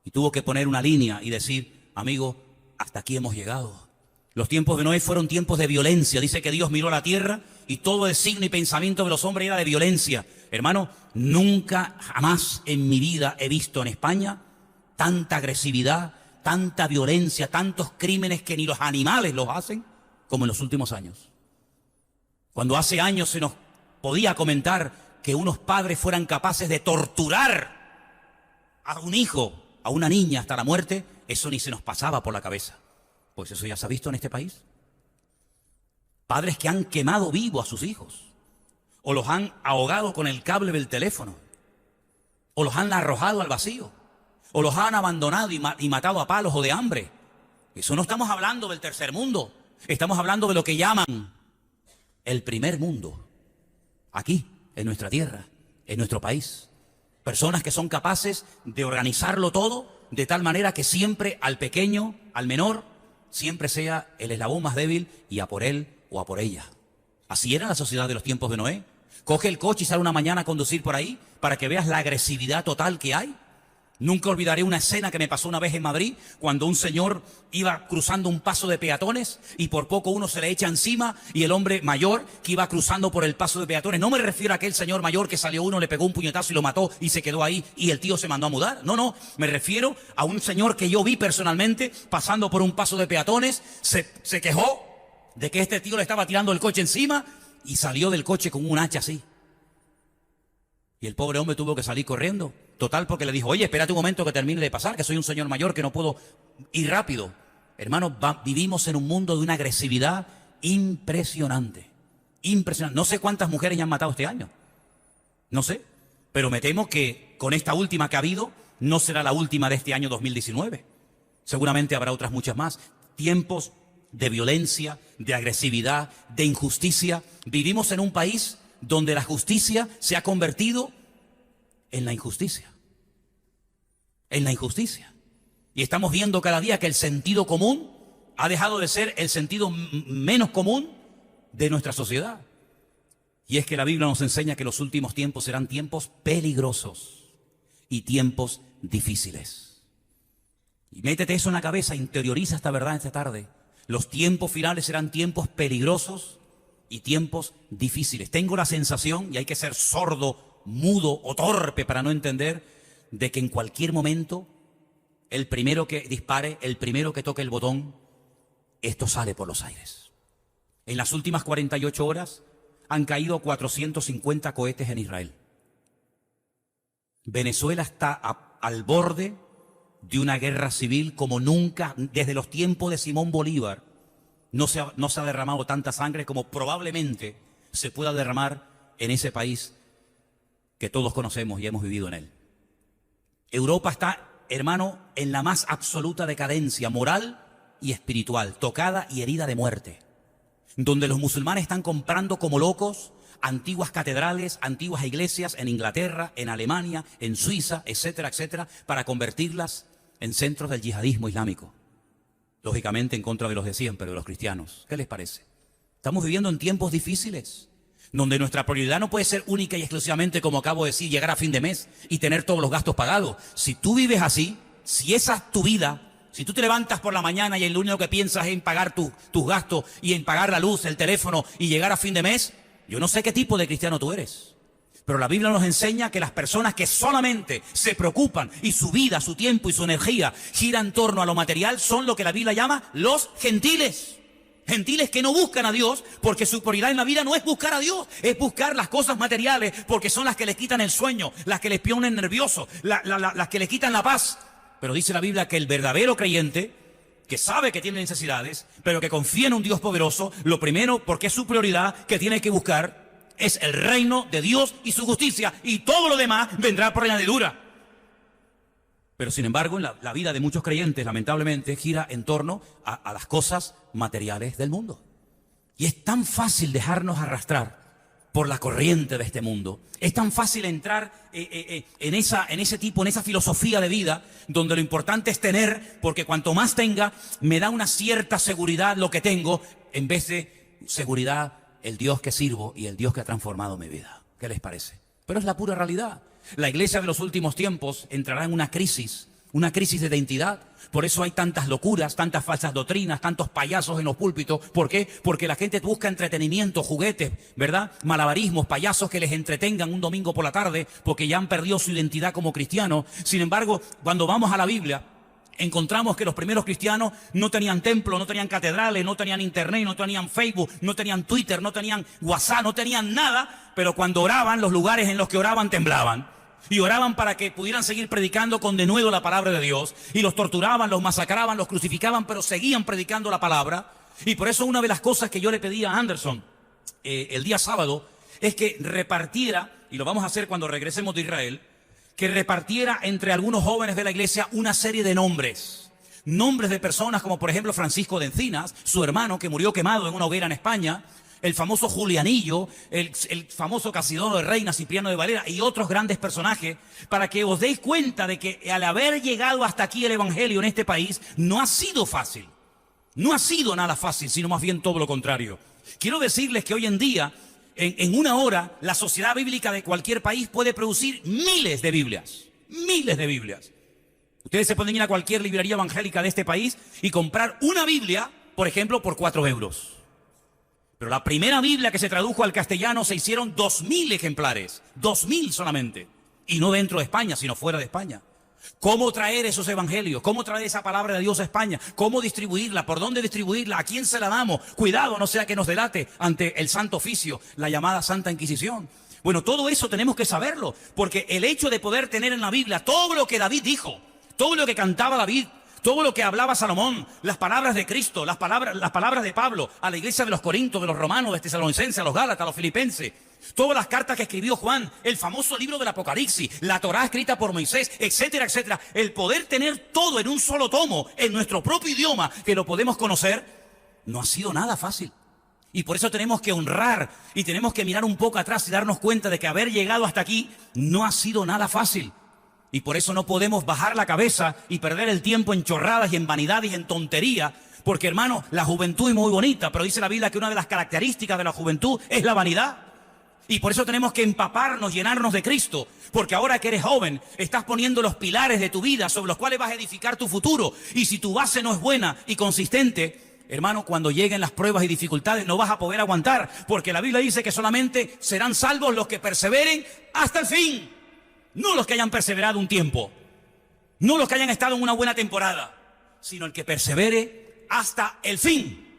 Y tuvo que poner una línea y decir, amigo, hasta aquí hemos llegado. Los tiempos de Noé fueron tiempos de violencia. Dice que Dios miró la tierra y todo el signo y pensamiento de los hombres era de violencia. Hermano, nunca, jamás en mi vida he visto en España tanta agresividad, tanta violencia, tantos crímenes que ni los animales los hacen como en los últimos años. Cuando hace años se nos podía comentar que unos padres fueran capaces de torturar a un hijo, a una niña hasta la muerte, eso ni se nos pasaba por la cabeza. Pues eso ya se ha visto en este país. Padres que han quemado vivo a sus hijos, o los han ahogado con el cable del teléfono, o los han arrojado al vacío, o los han abandonado y matado a palos o de hambre. Eso no estamos hablando del tercer mundo, estamos hablando de lo que llaman el primer mundo. Aquí, en nuestra tierra, en nuestro país. Personas que son capaces de organizarlo todo de tal manera que siempre al pequeño, al menor, siempre sea el eslabón más débil y a por él o a por ella. Así era la sociedad de los tiempos de Noé. Coge el coche y sale una mañana a conducir por ahí para que veas la agresividad total que hay. Nunca olvidaré una escena que me pasó una vez en Madrid, cuando un señor iba cruzando un paso de peatones y por poco uno se le echa encima y el hombre mayor que iba cruzando por el paso de peatones, no me refiero a aquel señor mayor que salió uno, le pegó un puñetazo y lo mató y se quedó ahí y el tío se mandó a mudar. No, me refiero a un señor que yo vi personalmente pasando por un paso de peatones, se quejó de que este tío le estaba tirando el coche encima y salió del coche con un hacha así. Y el pobre hombre tuvo que salir corriendo. Total, porque le dijo, oye, espérate un momento que termine de pasar, que soy un señor mayor, que no puedo ir rápido. Hermanos, vivimos en un mundo de una agresividad impresionante. Impresionante. No sé cuántas mujeres ya han matado este año. No sé. Pero me temo que con esta última que ha habido, no será la última de este año 2019. Seguramente habrá otras muchas más. Tiempos de violencia, de agresividad, de injusticia. Vivimos en un país donde la justicia se ha convertido en la injusticia. En la injusticia. Y estamos viendo cada día que el sentido común ha dejado de ser el sentido menos común de nuestra sociedad. Y es que la Biblia nos enseña que los últimos tiempos serán tiempos peligrosos y tiempos difíciles. Y métete eso en la cabeza, interioriza esta verdad esta tarde. Los tiempos finales serán tiempos peligrosos y tiempos difíciles. Tengo la sensación, y hay que ser sordo, mudo o torpe para no entender, de que en cualquier momento el primero que dispare, el primero que toque el botón, esto sale por los aires. En las últimas 48 horas han caído 450 cohetes en Israel. Venezuela está al borde de una guerra civil como nunca, desde los tiempos de Simón Bolívar. No se ha derramado tanta sangre como probablemente se pueda derramar en ese país que todos conocemos y hemos vivido en él. Europa está, hermano, en la más absoluta decadencia moral y espiritual, tocada y herida de muerte, donde los musulmanes están comprando como locos antiguas catedrales, antiguas iglesias en Inglaterra, en Alemania, en Suiza, etcétera, etcétera, para convertirlas en centros del yihadismo islámico. Lógicamente en contra de los de siempre, de los cristianos. ¿Qué les parece? Estamos viviendo en tiempos difíciles, donde nuestra prioridad no puede ser única y exclusivamente, como acabo de decir, llegar a fin de mes y tener todos los gastos pagados. Si tú vives así, si esa es tu vida, si tú te levantas por la mañana y lo único que piensas es en pagar tus gastos y en pagar la luz, el teléfono y llegar a fin de mes, yo no sé qué tipo de cristiano tú eres. Pero la Biblia nos enseña que las personas que solamente se preocupan y su vida, su tiempo y su energía gira en torno a lo material son lo que la Biblia llama los gentiles. Gentiles que no buscan a Dios porque su prioridad en la vida no es buscar a Dios, es buscar las cosas materiales porque son las que les quitan el sueño, las que les ponen nerviosos, las que les quitan la paz. Pero dice la Biblia que el verdadero creyente, que sabe que tiene necesidades, pero que confía en un Dios poderoso, lo primero, porque es su prioridad, que tiene que buscar es el reino de Dios y su justicia, y todo lo demás vendrá por añadidura. Pero sin embargo, la vida de muchos creyentes, lamentablemente, gira en torno a las cosas materiales del mundo. Y es tan fácil dejarnos arrastrar por la corriente de este mundo. Es tan fácil entrar en esa filosofía de vida, donde lo importante es tener, porque cuanto más tenga, me da una cierta seguridad lo que tengo, en vez de seguridad el Dios que sirvo y el Dios que ha transformado mi vida. ¿Qué les parece? Pero es la pura realidad. La iglesia de los últimos tiempos entrará en una crisis de identidad. Por eso hay tantas locuras, tantas falsas doctrinas, tantos payasos en los púlpitos. ¿Por qué? Porque la gente busca entretenimiento, juguetes, ¿verdad? Malabarismos, payasos que les entretengan un domingo por la tarde porque ya han perdido su identidad como cristianos. Sin embargo, cuando vamos a la Biblia, encontramos que los primeros cristianos no tenían templo, no tenían catedrales, no tenían internet, no tenían Facebook, no tenían Twitter, no tenían WhatsApp, no tenían nada, pero cuando oraban, los lugares en los que oraban temblaban. Y oraban para que pudieran seguir predicando con denuedo la palabra de Dios. Y los torturaban, los masacraban, los crucificaban, pero seguían predicando la palabra. Y por eso una de las cosas que yo le pedí a Anderson el día sábado es que repartiera, y lo vamos a hacer cuando regresemos de Israel, que repartiera entre algunos jóvenes de la iglesia una serie de nombres. Nombres de personas como por ejemplo Francisco de Encinas, su hermano que murió quemado en una hoguera en España, el famoso Julianillo, el famoso Casiodoro de Reina, Cipriano de Valera y otros grandes personajes, para que os deis cuenta de que al haber llegado hasta aquí el evangelio en este país, no ha sido fácil. No ha sido nada fácil, sino más bien todo lo contrario. Quiero decirles que hoy en día, en una hora, la sociedad bíblica de cualquier país puede producir miles de Biblias. Miles de Biblias. Ustedes se pueden ir a cualquier librería evangélica de este país y comprar una Biblia, por ejemplo, por 4 euros. Pero la primera Biblia que se tradujo al castellano se hicieron 2000 ejemplares. 2000 solamente. Y no dentro de España, sino fuera de España. ¿Cómo traer esos evangelios? ¿Cómo traer esa palabra de Dios a España? ¿Cómo distribuirla? ¿Por dónde distribuirla? ¿A quién se la damos? Cuidado, no sea que nos delate ante el Santo Oficio, la llamada Santa Inquisición. Bueno, todo eso tenemos que saberlo, porque el hecho de poder tener en la Biblia todo lo que David dijo, todo lo que cantaba David, todo lo que hablaba Salomón, las palabras de Cristo, las palabras de Pablo a la iglesia de los Corintios, de los Romanos, de Tesalonicenses, a los Gálatas, a los Filipenses, todas las cartas que escribió Juan, el famoso libro del Apocalipsis, la Torá escrita por Moisés, etcétera, etcétera. El poder tener todo en un solo tomo, en nuestro propio idioma, que lo podemos conocer, no ha sido nada fácil. Y por eso tenemos que honrar y tenemos que mirar un poco atrás y darnos cuenta de que haber llegado hasta aquí no ha sido nada fácil. Y por eso no podemos bajar la cabeza y perder el tiempo en chorradas y en vanidades y en tontería. Porque, hermano, la juventud es muy bonita, pero dice la Biblia que una de las características de la juventud es la vanidad. Y por eso tenemos que empaparnos, llenarnos de Cristo. Porque ahora que eres joven, estás poniendo los pilares de tu vida sobre los cuales vas a edificar tu futuro. Y si tu base no es buena y consistente, hermano, cuando lleguen las pruebas y dificultades no vas a poder aguantar. Porque la Biblia dice que solamente serán salvos los que perseveren hasta el fin. No los que hayan perseverado un tiempo, no los que hayan estado en una buena temporada, sino el que persevere hasta el fin.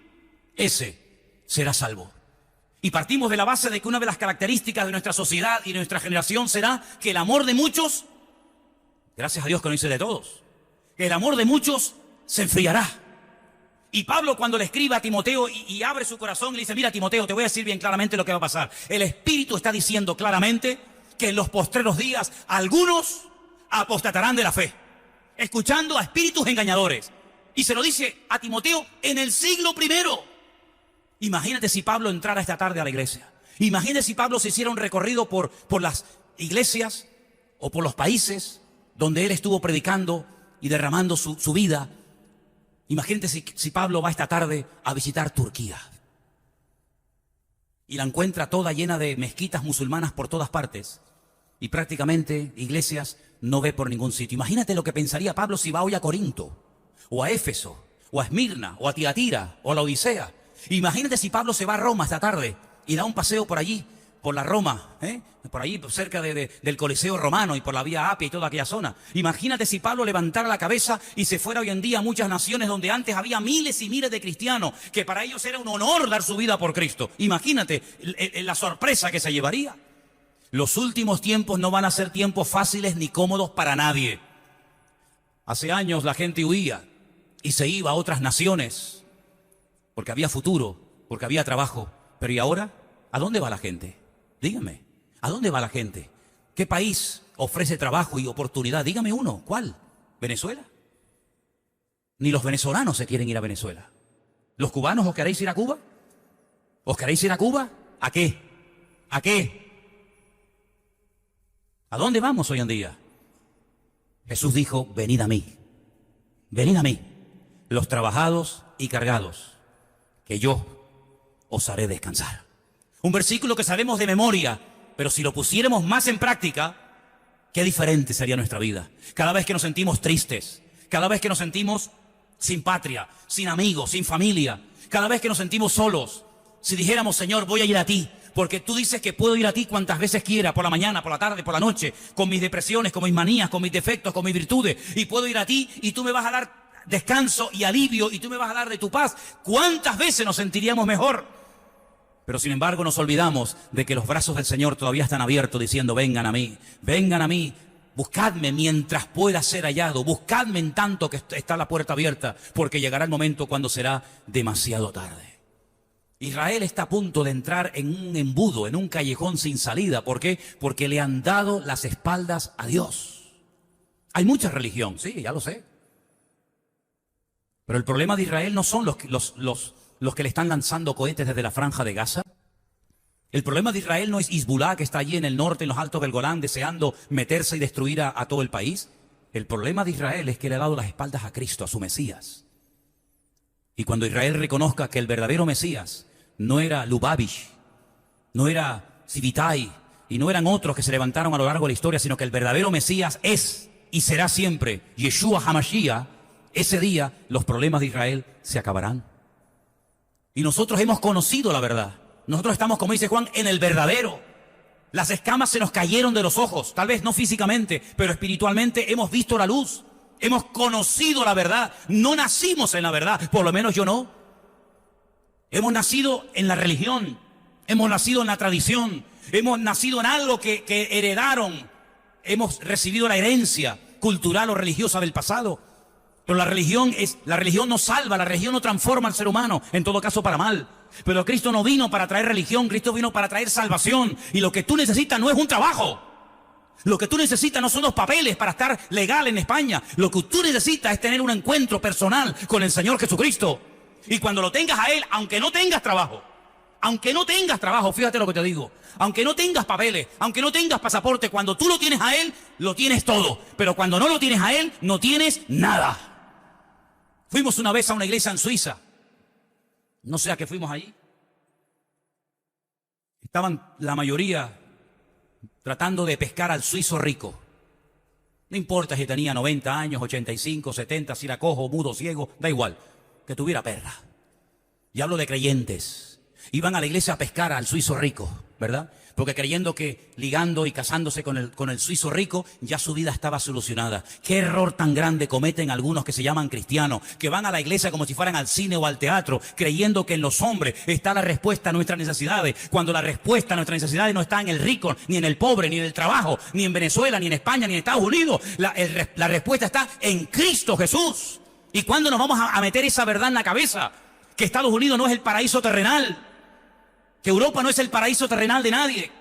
Ese será salvo. Y partimos de la base de que una de las características de nuestra sociedad y de nuestra generación será que el amor de muchos, gracias a Dios que no dice de todos, que el amor de muchos se enfriará. Y Pablo cuando le escribe a Timoteo y abre su corazón y le dice, mira Timoteo, te voy a decir bien claramente lo que va a pasar. El Espíritu está diciendo claramente que en los postreros días algunos apostatarán de la fe, escuchando a espíritus engañadores. Y se lo dice a Timoteo en el siglo primero. Imagínate si Pablo entrara esta tarde a la iglesia. Imagínate si Pablo se hiciera un recorrido por las iglesias o por los países donde él estuvo predicando y derramando su vida. Imagínate si Pablo va esta tarde a visitar Turquía y la encuentra toda llena de mezquitas musulmanas por todas partes y prácticamente iglesias no ve por ningún sitio. Imagínate lo que pensaría Pablo si va hoy a Corinto o a Éfeso o a Esmirna o a Tiatira o a la Odisea. Imagínate si Pablo se va a Roma esta tarde y da un paseo por allí, por la Roma, por allí cerca del Coliseo Romano y por la Vía Apia y toda aquella zona. Imagínate si Pablo levantara la cabeza y se fuera hoy en día a muchas naciones donde antes había miles y miles de cristianos, que para ellos era un honor dar su vida por Cristo. Imagínate la sorpresa que se llevaría. Los últimos tiempos no van a ser tiempos fáciles ni cómodos para nadie. Hace años la gente huía y se iba a otras naciones porque había futuro, porque había trabajo. Pero ¿y ahora? ¿A dónde va la gente? Dígame, ¿a dónde va la gente? ¿Qué país ofrece trabajo y oportunidad? Dígame uno, ¿cuál? ¿Venezuela? Ni los venezolanos se quieren ir a Venezuela. ¿Los cubanos os queréis ir a Cuba? ¿Os queréis ir a Cuba? ¿A qué? ¿A qué? ¿A dónde vamos hoy en día? Jesús dijo, venid a mí, los trabajados y cargados, que yo os haré descansar. Un versículo que sabemos de memoria, pero si lo pusiéramos más en práctica, qué diferente sería nuestra vida. Cada vez que nos sentimos tristes, cada vez que nos sentimos sin patria, sin amigos, sin familia, cada vez que nos sentimos solos, si dijéramos, Señor, voy a ir a ti, porque tú dices que puedo ir a ti cuantas veces quiera, por la mañana, por la tarde, por la noche, con mis depresiones, con mis manías, con mis defectos, con mis virtudes, y puedo ir a ti y tú me vas a dar descanso y alivio y tú me vas a dar de tu paz. ¿Cuántas veces nos sentiríamos mejor? Pero sin embargo nos olvidamos de que los brazos del Señor todavía están abiertos diciendo, vengan a mí, buscadme mientras pueda ser hallado, buscadme en tanto que está la puerta abierta, porque llegará el momento cuando será demasiado tarde. Israel está a punto de entrar en un embudo, en un callejón sin salida. ¿Por qué? Porque le han dado las espaldas a Dios. Hay mucha religión, sí, ya lo sé. Pero el problema de Israel no son los que le están lanzando cohetes desde la franja de Gaza. El problema de Israel no es Hezbollah, que está allí en el norte, en los altos del Golán, deseando meterse y destruir a todo el país. El problema de Israel es que le ha dado las espaldas a Cristo, a su Mesías. Y cuando Israel reconozca que el verdadero Mesías no era Lubavitch, no era Sivitai, y no eran otros que se levantaron a lo largo de la historia, sino que el verdadero Mesías es y será siempre Yeshua HaMashiach, ese día los problemas de Israel se acabarán. Y nosotros hemos conocido la verdad. Nosotros estamos, como dice Juan, en el verdadero. Las escamas se nos cayeron de los ojos, tal vez no físicamente, pero espiritualmente hemos visto la luz. Hemos conocido la verdad. No nacimos en la verdad, por lo menos yo no. Hemos nacido en la religión, hemos nacido en la tradición, hemos nacido en algo que heredaron. Hemos recibido la herencia cultural o religiosa del pasado. Pero la religión no salva, la religión no transforma al ser humano, en todo caso para mal. Pero Cristo no vino para traer religión, Cristo vino para traer salvación. Y lo que tú necesitas no es un trabajo. Lo que tú necesitas no son los papeles para estar legal en España. Lo que tú necesitas es tener un encuentro personal con el Señor Jesucristo. Y cuando lo tengas a Él, aunque no tengas trabajo, fíjate lo que te digo, aunque no tengas papeles, aunque no tengas pasaporte, cuando tú lo tienes a Él, lo tienes todo. Pero cuando no lo tienes a Él, no tienes nada. Fuimos una vez a una iglesia en Suiza. No sé a qué fuimos allí. Estaban la mayoría tratando de pescar al suizo rico. No importa si tenía 90 años, 85, 70, si era cojo, mudo, ciego, da igual, que tuviera perra. Y hablo de creyentes. Iban a la iglesia a pescar al suizo rico, ¿verdad? Porque creyendo que ligando y casándose con el suizo rico, ya su vida estaba solucionada. Qué error tan grande cometen algunos que se llaman cristianos, que van a la iglesia como si fueran al cine o al teatro, creyendo que en los hombres está la respuesta a nuestras necesidades, cuando la respuesta a nuestras necesidades no está en el rico, ni en el pobre, ni en el trabajo, ni en Venezuela, ni en España, ni en Estados Unidos. La respuesta está en Cristo Jesús. ¿Y cuándo nos vamos a meter esa verdad en la cabeza? Que Estados Unidos no es el paraíso terrenal, que Europa no es el paraíso terrenal de nadie,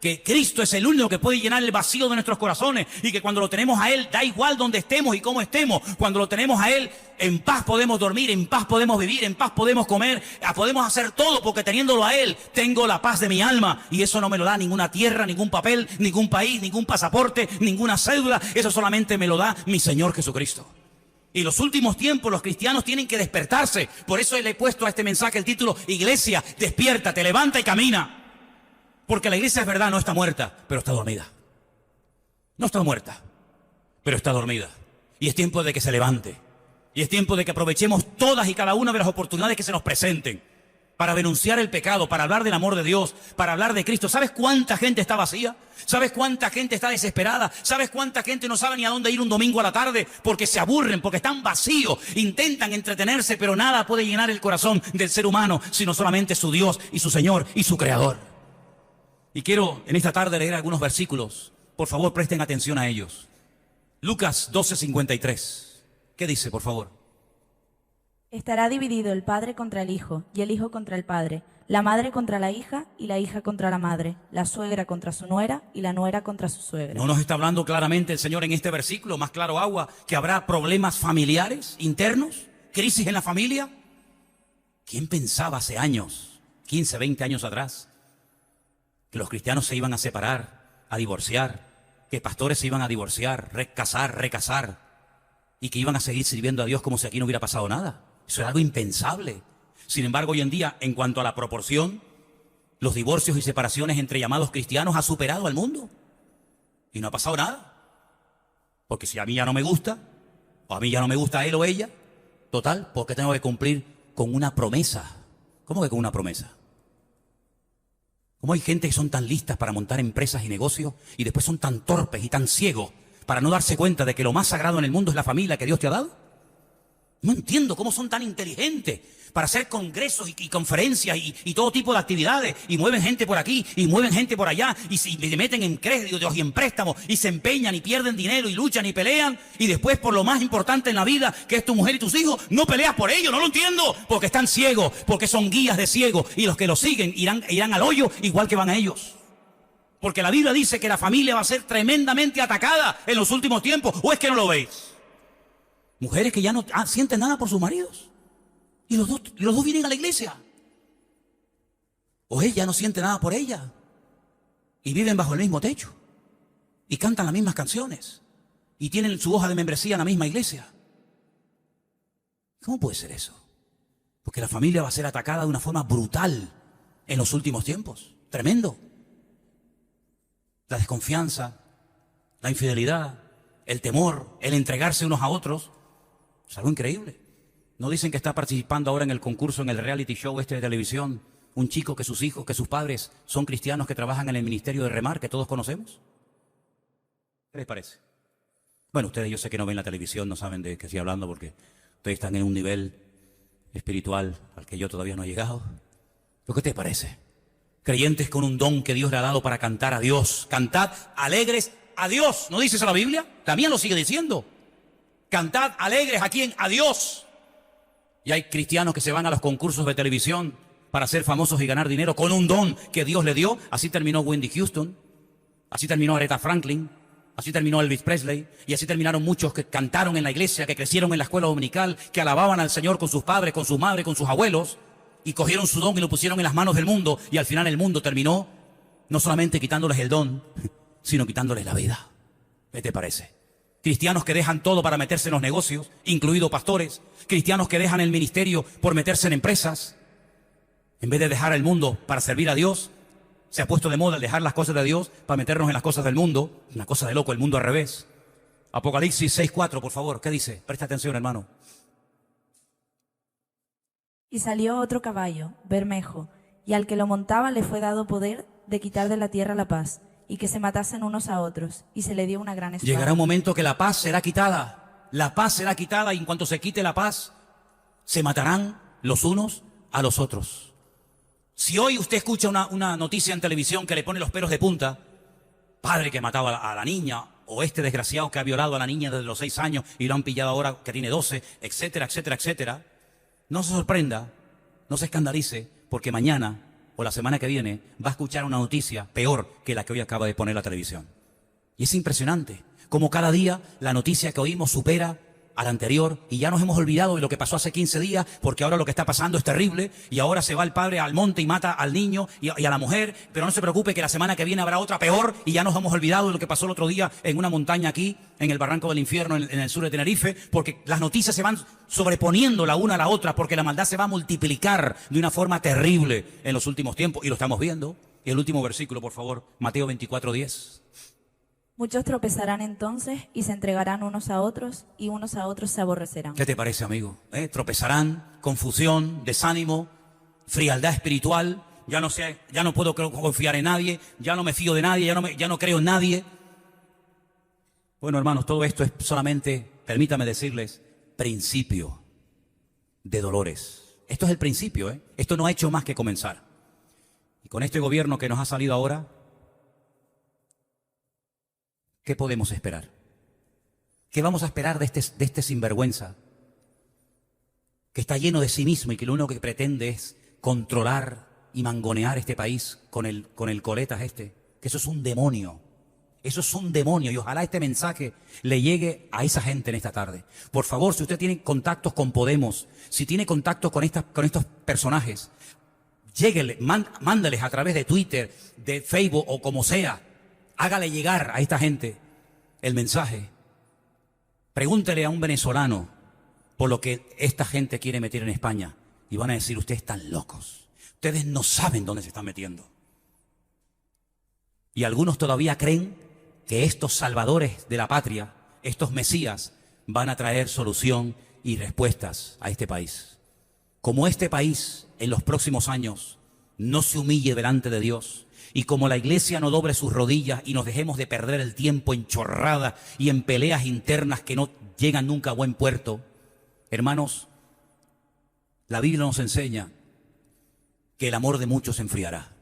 que Cristo es el único que puede llenar el vacío de nuestros corazones y que cuando lo tenemos a Él, da igual donde estemos y cómo estemos, cuando lo tenemos a Él, en paz podemos dormir, en paz podemos vivir, en paz podemos comer, podemos hacer todo porque teniéndolo a Él, tengo la paz de mi alma y eso no me lo da ninguna tierra, ningún papel, ningún país, ningún pasaporte, ninguna cédula, eso solamente me lo da mi Señor Jesucristo. Y en los últimos tiempos los cristianos tienen que despertarse, por eso le he puesto a este mensaje el título, Iglesia, despiértate, levanta y camina. Porque la iglesia es verdad, no está muerta, pero está dormida. No está muerta, pero está dormida. Y es tiempo de que se levante. Y es tiempo de que aprovechemos todas y cada una de las oportunidades que se nos presenten para denunciar el pecado, para hablar del amor de Dios, para hablar de Cristo. ¿Sabes cuánta gente está vacía? ¿Sabes cuánta gente está desesperada? ¿Sabes cuánta gente no sabe ni a dónde ir un domingo a la tarde? Porque se aburren, porque están vacíos, intentan entretenerse, pero nada puede llenar el corazón del ser humano, sino solamente su Dios y su Señor y su Creador. Y quiero en esta tarde leer algunos versículos. Por favor, presten atención a ellos. Lucas 12:53. ¿Qué dice, por favor? Estará dividido el padre contra el hijo, y el hijo contra el padre, la madre contra la hija, y la hija contra la madre, la suegra contra su nuera, y la nuera contra su suegra. ¿No nos está hablando claramente el Señor en este versículo, más claro agua, que habrá problemas familiares, internos, crisis en la familia? ¿Quién pensaba hace años, 15, 20 años atrás, que los cristianos se iban a separar, a divorciar, que pastores se iban a divorciar, recasar, y que iban a seguir sirviendo a Dios como si aquí no hubiera pasado nada? Eso era algo impensable. Sin embargo, hoy en día, en cuanto a la proporción, los divorcios y separaciones entre llamados cristianos ha superado al mundo. Y no ha pasado nada. Porque si a mí ya no me gusta, o a mí ya no me gusta él o ella, total, ¿por qué tengo que cumplir con una promesa? ¿Cómo que con una promesa? ¿Cómo hay gente que son tan listas para montar empresas y negocios y después son tan torpes y tan ciegos para no darse cuenta de que lo más sagrado en el mundo es la familia que Dios te ha dado? No entiendo cómo son tan inteligentes para hacer congresos y conferencias y todo tipo de actividades y mueven gente por aquí y mueven gente por allá y se meten en créditos y en préstamos y se empeñan y pierden dinero y luchan y pelean y después por lo más importante en la vida que es tu mujer y tus hijos no peleas por ellos. No lo entiendo, porque están ciegos, porque son guías de ciegos y los que los siguen irán al hoyo igual que van a ellos. Porque la Biblia dice que la familia va a ser tremendamente atacada en los últimos tiempos. ¿O es que no lo veis? Mujeres que ya no sienten nada por sus maridos. Y los dos vienen a la iglesia. O ella no siente nada por ella. Y viven bajo el mismo techo. Y cantan las mismas canciones. Y tienen su hoja de membresía en la misma iglesia. ¿Cómo puede ser eso? Porque la familia va a ser atacada de una forma brutal en los últimos tiempos. Tremendo. La desconfianza, la infidelidad, el temor, el entregarse unos a otros. Es algo increíble. ¿No dicen que está participando ahora en el concurso, en el reality show este de televisión, un chico que sus hijos, que sus padres son cristianos que trabajan en el ministerio de Remar, que todos conocemos? ¿Qué les parece? Bueno, ustedes yo sé que no ven la televisión, no saben de qué estoy hablando porque ustedes están en un nivel espiritual al que yo todavía no he llegado. ¿Pero qué te parece? Creyentes con un don que Dios le ha dado para cantar a Dios. Cantad alegres a Dios. ¿No dice eso la Biblia? También lo sigue diciendo. Cantad alegres a quién, a Dios. Y hay cristianos que se van a los concursos de televisión para ser famosos y ganar dinero con un don que Dios le dio. Así terminó Wendy Houston, así terminó Aretha Franklin, así terminó Elvis Presley, y así terminaron muchos que cantaron en la iglesia, que crecieron en la escuela dominical, que alababan al Señor con sus padres, con sus madres, con sus abuelos, y cogieron su don y lo pusieron en las manos del mundo, y al final el mundo terminó no solamente quitándoles el don, sino quitándoles la vida. ¿Qué te parece? Cristianos que dejan todo para meterse en los negocios, incluidos pastores. Cristianos que dejan el ministerio por meterse en empresas. En vez de dejar el mundo para servir a Dios, se ha puesto de moda el dejar las cosas de Dios para meternos en las cosas del mundo. Una cosa de loco, el mundo al revés. Apocalipsis 6:4, por favor. ¿Qué dice? Presta atención, hermano. Y salió otro caballo, bermejo, y al que lo montaba le fue dado poder de quitar de la tierra la paz, y que se matasen unos a otros, y se le dio una gran espada. Llegará un momento que la paz será quitada. La paz será quitada y en cuanto se quite la paz, se matarán los unos a los otros. Si hoy usted escucha una noticia en televisión que le pone los pelos de punta, padre que mataba a la niña, o este desgraciado que ha violado a la niña desde los 6 años y lo han pillado ahora que tiene 12, etcétera, etcétera, etcétera, no se sorprenda, no se escandalice, porque mañana o la semana que viene va a escuchar una noticia peor que la que hoy acaba de poner la televisión. Y es impresionante cómo cada día la noticia que oímos supera a la anterior y ya nos hemos olvidado de lo que pasó hace 15 días porque ahora lo que está pasando es terrible y ahora se va el padre al monte y mata al niño y a la mujer, pero no se preocupe que la semana que viene habrá otra peor y ya nos hemos olvidado de lo que pasó el otro día en una montaña aquí, en el Barranco del Infierno, en el sur de Tenerife, porque las noticias se van sobreponiendo la una a la otra porque la maldad se va a multiplicar de una forma terrible en los últimos tiempos y lo estamos viendo. Y el último versículo, por favor, Mateo 24:10. Muchos tropezarán entonces y se entregarán unos a otros y unos a otros se aborrecerán. ¿Qué te parece, amigo? Tropezarán, confusión, desánimo, frialdad espiritual. Ya no puedo confiar en nadie, ya no me fío de nadie, ya no creo en nadie. Bueno, hermanos, todo esto es solamente, permítame decirles, principio de dolores. Esto es el principio, Esto no ha hecho más que comenzar. Y con este gobierno que nos ha salido ahora, ¿qué podemos esperar? ¿Qué vamos a esperar de este sinvergüenza que está lleno de sí mismo y que lo único que pretende es controlar y mangonear este país con el coletas este? Que eso es un demonio. Eso es un demonio y ojalá este mensaje le llegue a esa gente en esta tarde. Por favor, si usted tiene contactos con Podemos, si tiene contactos con estos personajes, lléguele, mándales a través de Twitter, de Facebook o como sea. Hágale llegar a esta gente el mensaje. Pregúntele a un venezolano por lo que esta gente quiere meter en España y van a decir, ustedes están locos. Ustedes no saben dónde se están metiendo. Y algunos todavía creen que estos salvadores de la patria, estos mesías, van a traer solución y respuestas a este país. Como este país en los próximos años no se humille delante de Dios, y como la iglesia no doble sus rodillas y nos dejemos de perder el tiempo en chorradas y en peleas internas que no llegan nunca a buen puerto, hermanos, la Biblia nos enseña que el amor de muchos se enfriará.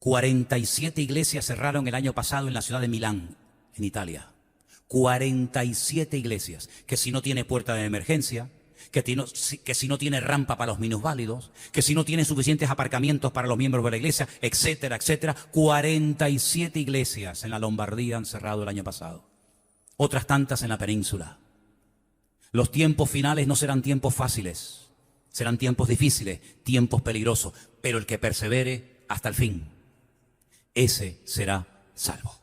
47 iglesias cerraron el año pasado en la ciudad de Milán, en Italia. 47 iglesias, que si no tiene puerta de emergencia, que si no tiene rampa para los minusválidos, que si no tiene suficientes aparcamientos para los miembros de la iglesia, etcétera, etcétera. 47 iglesias en la Lombardía han cerrado el año pasado. Otras tantas en la península. Los tiempos finales no serán tiempos fáciles, serán tiempos difíciles, tiempos peligrosos, pero el que persevere hasta el fin, ese será salvo.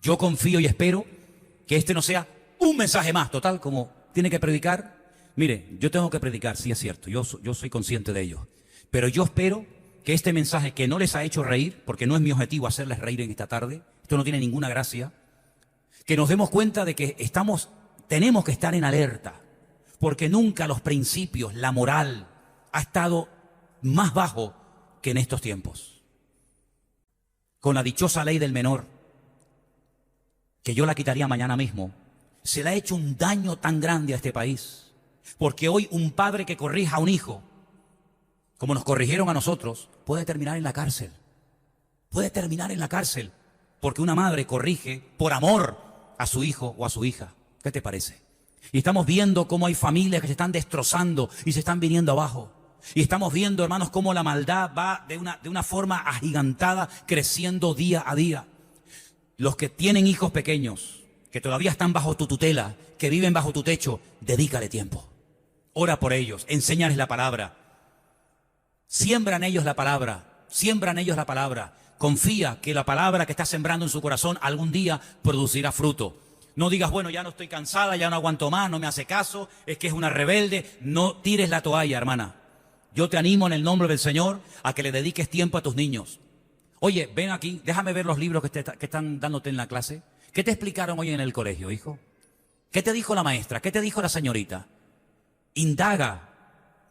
Yo confío y espero que este no sea un mensaje más, total, como tiene que predicar. Mire, yo tengo que predicar, sí es cierto, yo soy consciente de ello. Pero yo espero que este mensaje que no les ha hecho reír, porque no es mi objetivo hacerles reír en esta tarde, esto no tiene ninguna gracia, que nos demos cuenta de que tenemos que estar en alerta, porque nunca los principios, la moral, ha estado más bajo que en estos tiempos. Con la dichosa ley del menor, que yo la quitaría mañana mismo, se le ha hecho un daño tan grande a este país. Porque hoy un padre que corrija a un hijo, como nos corrigieron a nosotros, puede terminar en la cárcel. Puede terminar en la cárcel porque una madre corrige por amor a su hijo o a su hija. ¿Qué te parece? Y estamos viendo cómo hay familias que se están destrozando y se están viniendo abajo. Y estamos viendo, hermanos, cómo la maldad va de una forma agigantada, creciendo día a día. Los que tienen hijos pequeños, que todavía están bajo tu tutela, que viven bajo tu techo, dedícale tiempo. Ora por ellos, enséñales la palabra. Siembra en ellos la palabra, siembra en ellos la palabra. Confía que la palabra que estás sembrando en su corazón algún día producirá fruto. No digas, bueno, ya no estoy cansada, ya no aguanto más, no me hace caso, es que es una rebelde. No tires la toalla, hermana. Yo te animo en el nombre del Señor a que le dediques tiempo a tus niños. Oye, ven aquí, déjame ver los libros que están dándote en la clase. ¿Qué te explicaron hoy en el colegio, hijo? ¿Qué te dijo la maestra? ¿Qué te dijo la señorita? Indaga,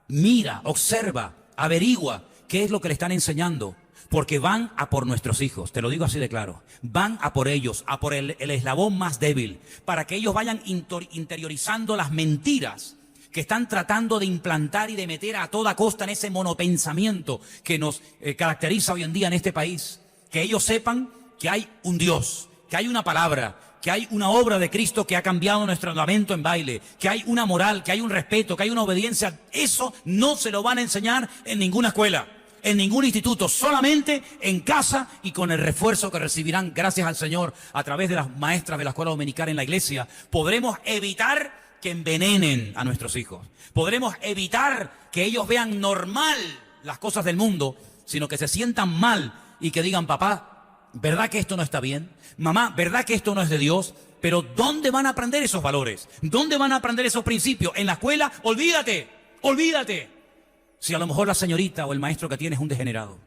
mira, observa, averigua qué es lo que le están enseñando. Porque van a por nuestros hijos, te lo digo así de claro. Van a por ellos, a por el eslabón más débil, para que ellos vayan interiorizando las mentiras que están tratando de implantar y de meter a toda costa en ese monopensamiento que nos caracteriza hoy en día en este país. Que ellos sepan que hay un Dios, que hay una palabra, que hay una obra de Cristo que ha cambiado nuestro lamento en baile, que hay una moral, que hay un respeto, que hay una obediencia. Eso no se lo van a enseñar en ninguna escuela. en ningún instituto, solamente en casa y con el refuerzo que recibirán gracias al Señor a través de las maestras de la escuela dominical en la iglesia, podremos evitar que envenenen a nuestros hijos. Podremos evitar que ellos vean normal las cosas del mundo, sino que se sientan mal y que digan: papá, ¿verdad que esto no está bien? Mamá, ¿verdad que esto no es de Dios? Pero ¿dónde van a aprender esos valores? ¿Dónde van a aprender esos principios? ¿En la escuela? Olvídate, olvídate. Si a lo mejor la señorita o el maestro que tiene es un degenerado.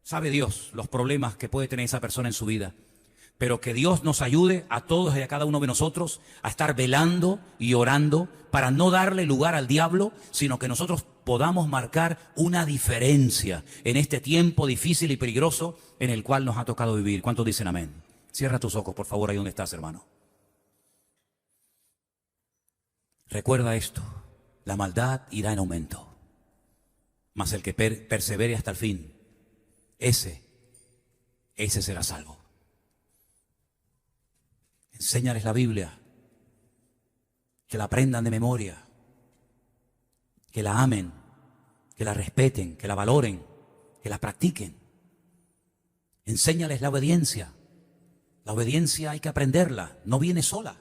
Sabe Dios los problemas que puede tener esa persona en su vida. Pero que Dios nos ayude a todos y a cada uno de nosotros a estar velando y orando para no darle lugar al diablo, sino que nosotros podamos marcar una diferencia en este tiempo difícil y peligroso en el cual nos ha tocado vivir. ¿Cuántos dicen amén? Cierra tus ojos, por favor, ahí donde estás, hermano. Recuerda esto: la maldad irá en aumento, mas el que persevere hasta el fin, ese será salvo. Enséñales la Biblia, que la aprendan de memoria, que la amen, que la respeten, que la valoren, que la practiquen. Enséñales la obediencia. La obediencia hay que aprenderla, no viene sola.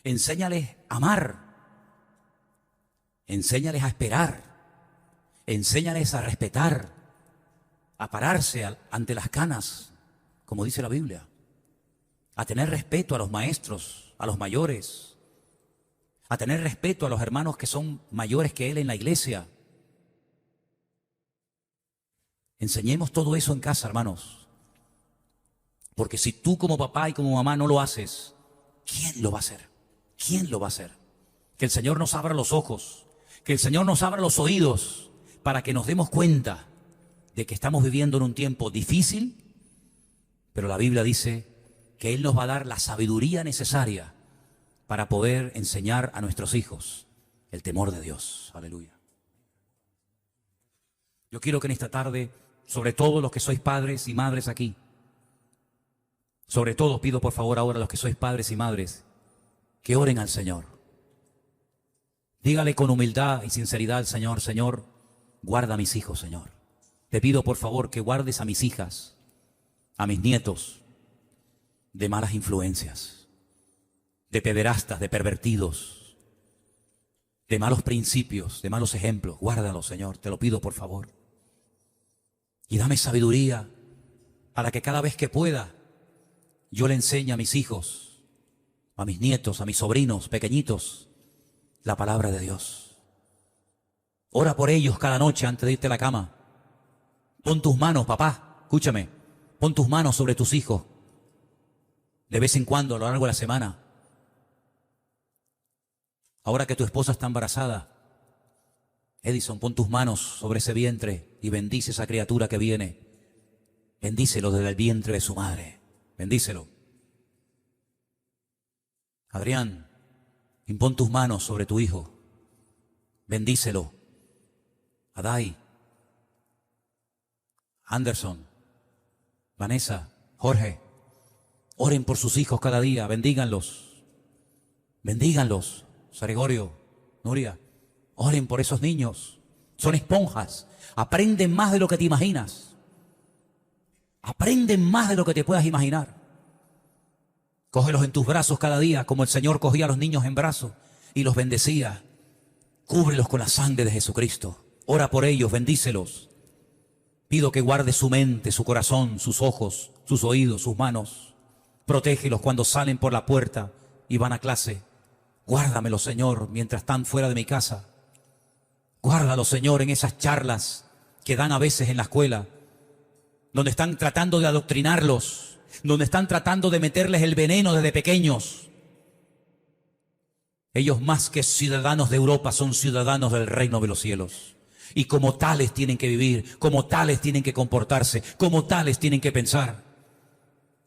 Enséñales a amar. Enséñales a esperar. Enséñales a respetar, a pararse ante las canas, como dice la Biblia. A tener respeto a los maestros, a los mayores, a tener respeto a los hermanos que son mayores que él en la iglesia. Enseñemos todo eso en casa, hermanos, porque si tú como papá y como mamá no lo haces, ¿quién lo va a hacer? ¿Quién lo va a hacer? Que el Señor nos abra los ojos, que el Señor nos abra los oídos para que nos demos cuenta de que estamos viviendo en un tiempo difícil, pero la Biblia dice que Él nos va a dar la sabiduría necesaria para poder enseñar a nuestros hijos el temor de Dios. Aleluya. Yo quiero que en esta tarde, sobre todo los que sois padres y madres aquí, sobre todo pido por favor ahora a los que sois padres y madres, que oren al Señor. Dígale con humildad y sinceridad al Señor: Señor, guarda a mis hijos, Señor. Te pido por favor que guardes a mis hijas, a mis nietos, de malas influencias, de pederastas, de pervertidos, de malos principios, de malos ejemplos. Guárdalos, Señor, te lo pido por favor. Y dame sabiduría para que cada vez que pueda yo le enseñe a mis hijos, a mis nietos, a mis sobrinos pequeñitos, la palabra de Dios. Ora por ellos cada noche antes de irte a la cama. Pon tus manos, papá, escúchame, pon tus manos sobre tus hijos de vez en cuando a lo largo de la semana. Ahora que tu esposa está embarazada, Edison, pon tus manos sobre ese vientre y bendice esa criatura que viene. Bendícelo desde el vientre de su madre. Bendícelo. Adrián, impon tus manos sobre tu hijo. Bendícelo. Adai, Anderson, Vanessa, Jorge, oren por sus hijos cada día, bendíganlos. Bendíganlos. Saregorio, Nuria, oren por esos niños. Son esponjas. Aprenden más de lo que te imaginas. Aprenden más de lo que te puedas imaginar. Cógelos en tus brazos cada día, como el Señor cogía a los niños en brazos y los bendecía. Cúbrelos con la sangre de Jesucristo. Ora por ellos, bendícelos. Pido que guarde su mente, su corazón, sus ojos, sus oídos, sus manos. Protégelos cuando salen por la puerta y van a clase. Guárdamelos, Señor, mientras están fuera de mi casa. Guárdalos, Señor, en esas charlas que dan a veces en la escuela, donde están tratando de adoctrinarlos, donde están tratando de meterles el veneno desde pequeños. Ellos, más que ciudadanos de Europa, son ciudadanos del reino de los cielos. Y como tales tienen que vivir, como tales tienen que comportarse, como tales tienen que pensar.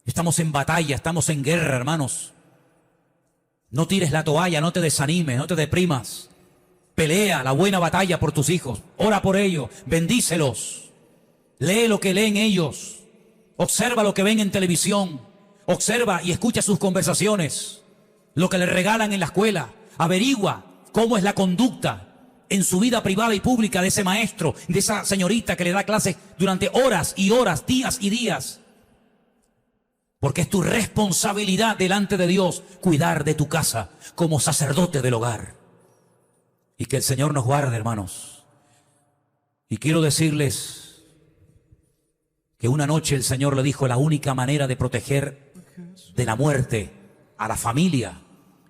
Estamos en batalla, estamos en guerra, hermanos. No tires la toalla, no te desanimes, no te deprimas. Pelea la buena batalla por tus hijos. Ora por ellos, bendícelos. Lee lo que leen ellos. Observa lo que ven en televisión. Observa y escucha sus conversaciones. Lo que les regalan en la escuela. Averigua cómo es la conducta en su vida privada y pública de ese maestro, de esa señorita que le da clases durante horas y horas, días y días. Porque es tu responsabilidad delante de Dios cuidar de tu casa como sacerdote del hogar. Y que el Señor nos guarde, hermanos. Y quiero decirles que una noche el Señor le dijo: la única manera de proteger de la muerte a la familia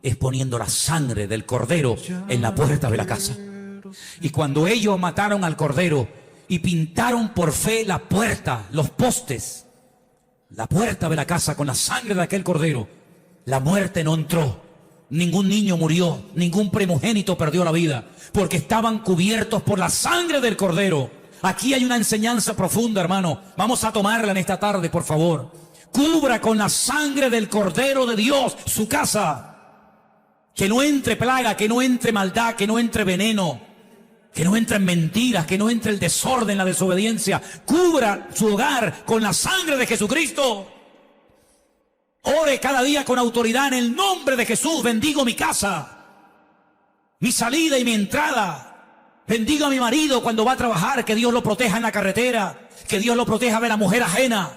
es poniendo la sangre del cordero en la puerta de la casa. Y cuando ellos mataron al cordero y pintaron por fe la puerta, los postes, la puerta de la casa con la sangre de aquel cordero, la muerte no entró, ningún niño murió, ningún primogénito perdió la vida, porque estaban cubiertos por la sangre del cordero. Aquí hay una enseñanza profunda, hermano. Vamos a tomarla en esta tarde, por favor. Cubra con la sangre del cordero de Dios su casa. Que no entre plaga, que no entre maldad, que no entre veneno, que no entren mentiras, que no entre el desorden, la desobediencia. Cubra su hogar con la sangre de Jesucristo. Ore cada día con autoridad en el nombre de Jesús. Bendigo mi casa, mi salida y mi entrada. Bendigo a mi marido cuando va a trabajar, que Dios lo proteja en la carretera, que Dios lo proteja de la mujer ajena,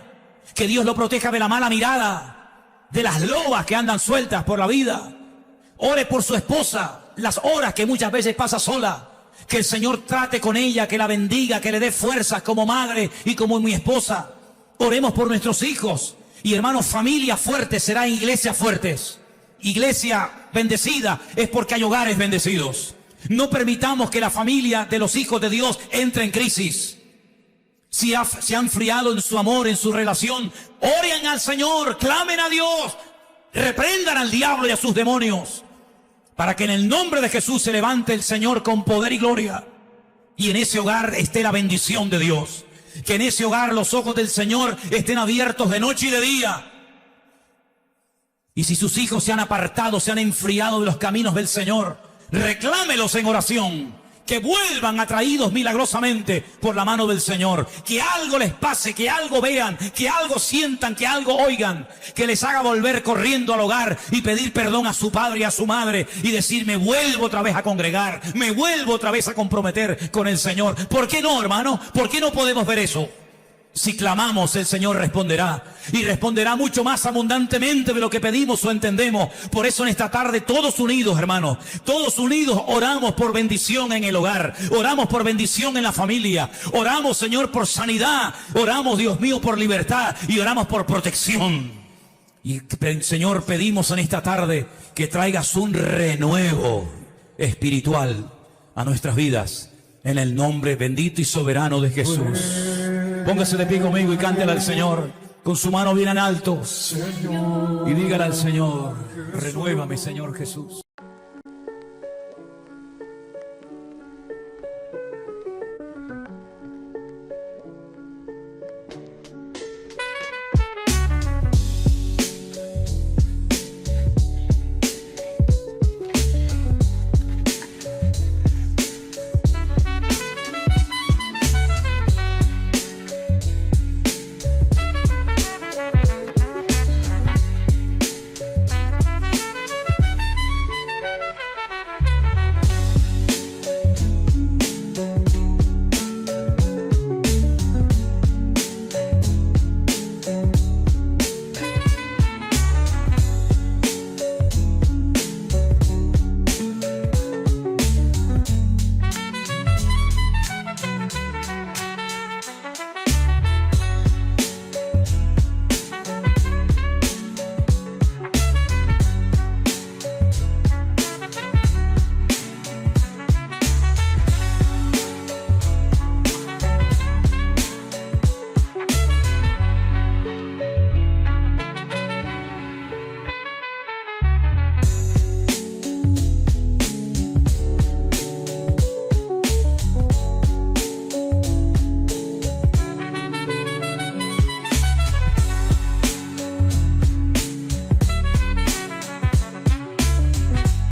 que Dios lo proteja de la mala mirada, de las lobas que andan sueltas por la vida. Ore por su esposa, las horas que muchas veces pasa sola. Que el Señor trate con ella, que la bendiga, que le dé fuerzas como madre y como mi esposa. Oremos por nuestros hijos. Y hermanos, familias fuertes serán iglesias fuertes. Iglesia bendecida es porque hay hogares bendecidos. No permitamos que la familia de los hijos de Dios entre en crisis. Si se han enfriado en su amor, en su relación, oren al Señor, clamen a Dios, reprendan al diablo y a sus demonios, para que en el nombre de Jesús se levante el Señor con poder y gloria. Y en ese hogar esté la bendición de Dios. Que en ese hogar los ojos del Señor estén abiertos de noche y de día. Y si sus hijos se han apartado, se han enfriado de los caminos del Señor, reclámelos en oración. Que vuelvan atraídos milagrosamente por la mano del Señor. Que algo les pase, que algo vean, que algo sientan, que algo oigan, que les haga volver corriendo al hogar y pedir perdón a su padre y a su madre y decir: me vuelvo otra vez a congregar, me vuelvo otra vez a comprometer con el Señor. ¿Por qué no, hermano? ¿Por qué no podemos ver eso? Si clamamos, el Señor responderá, y responderá mucho más abundantemente de lo que pedimos o entendemos. Por eso en esta tarde, todos unidos, hermanos, todos unidos, oramos por bendición en el hogar, oramos por bendición en la familia, oramos, Señor, por sanidad, oramos, Dios mío, por libertad, y oramos por protección. Y Señor, pedimos en esta tarde que traigas un renuevo espiritual a nuestras vidas, en el nombre bendito y soberano de Jesús. Póngase de pie conmigo y cántele al Señor con su mano bien en alto. Y dígale al Señor: renuévame, Señor Jesús.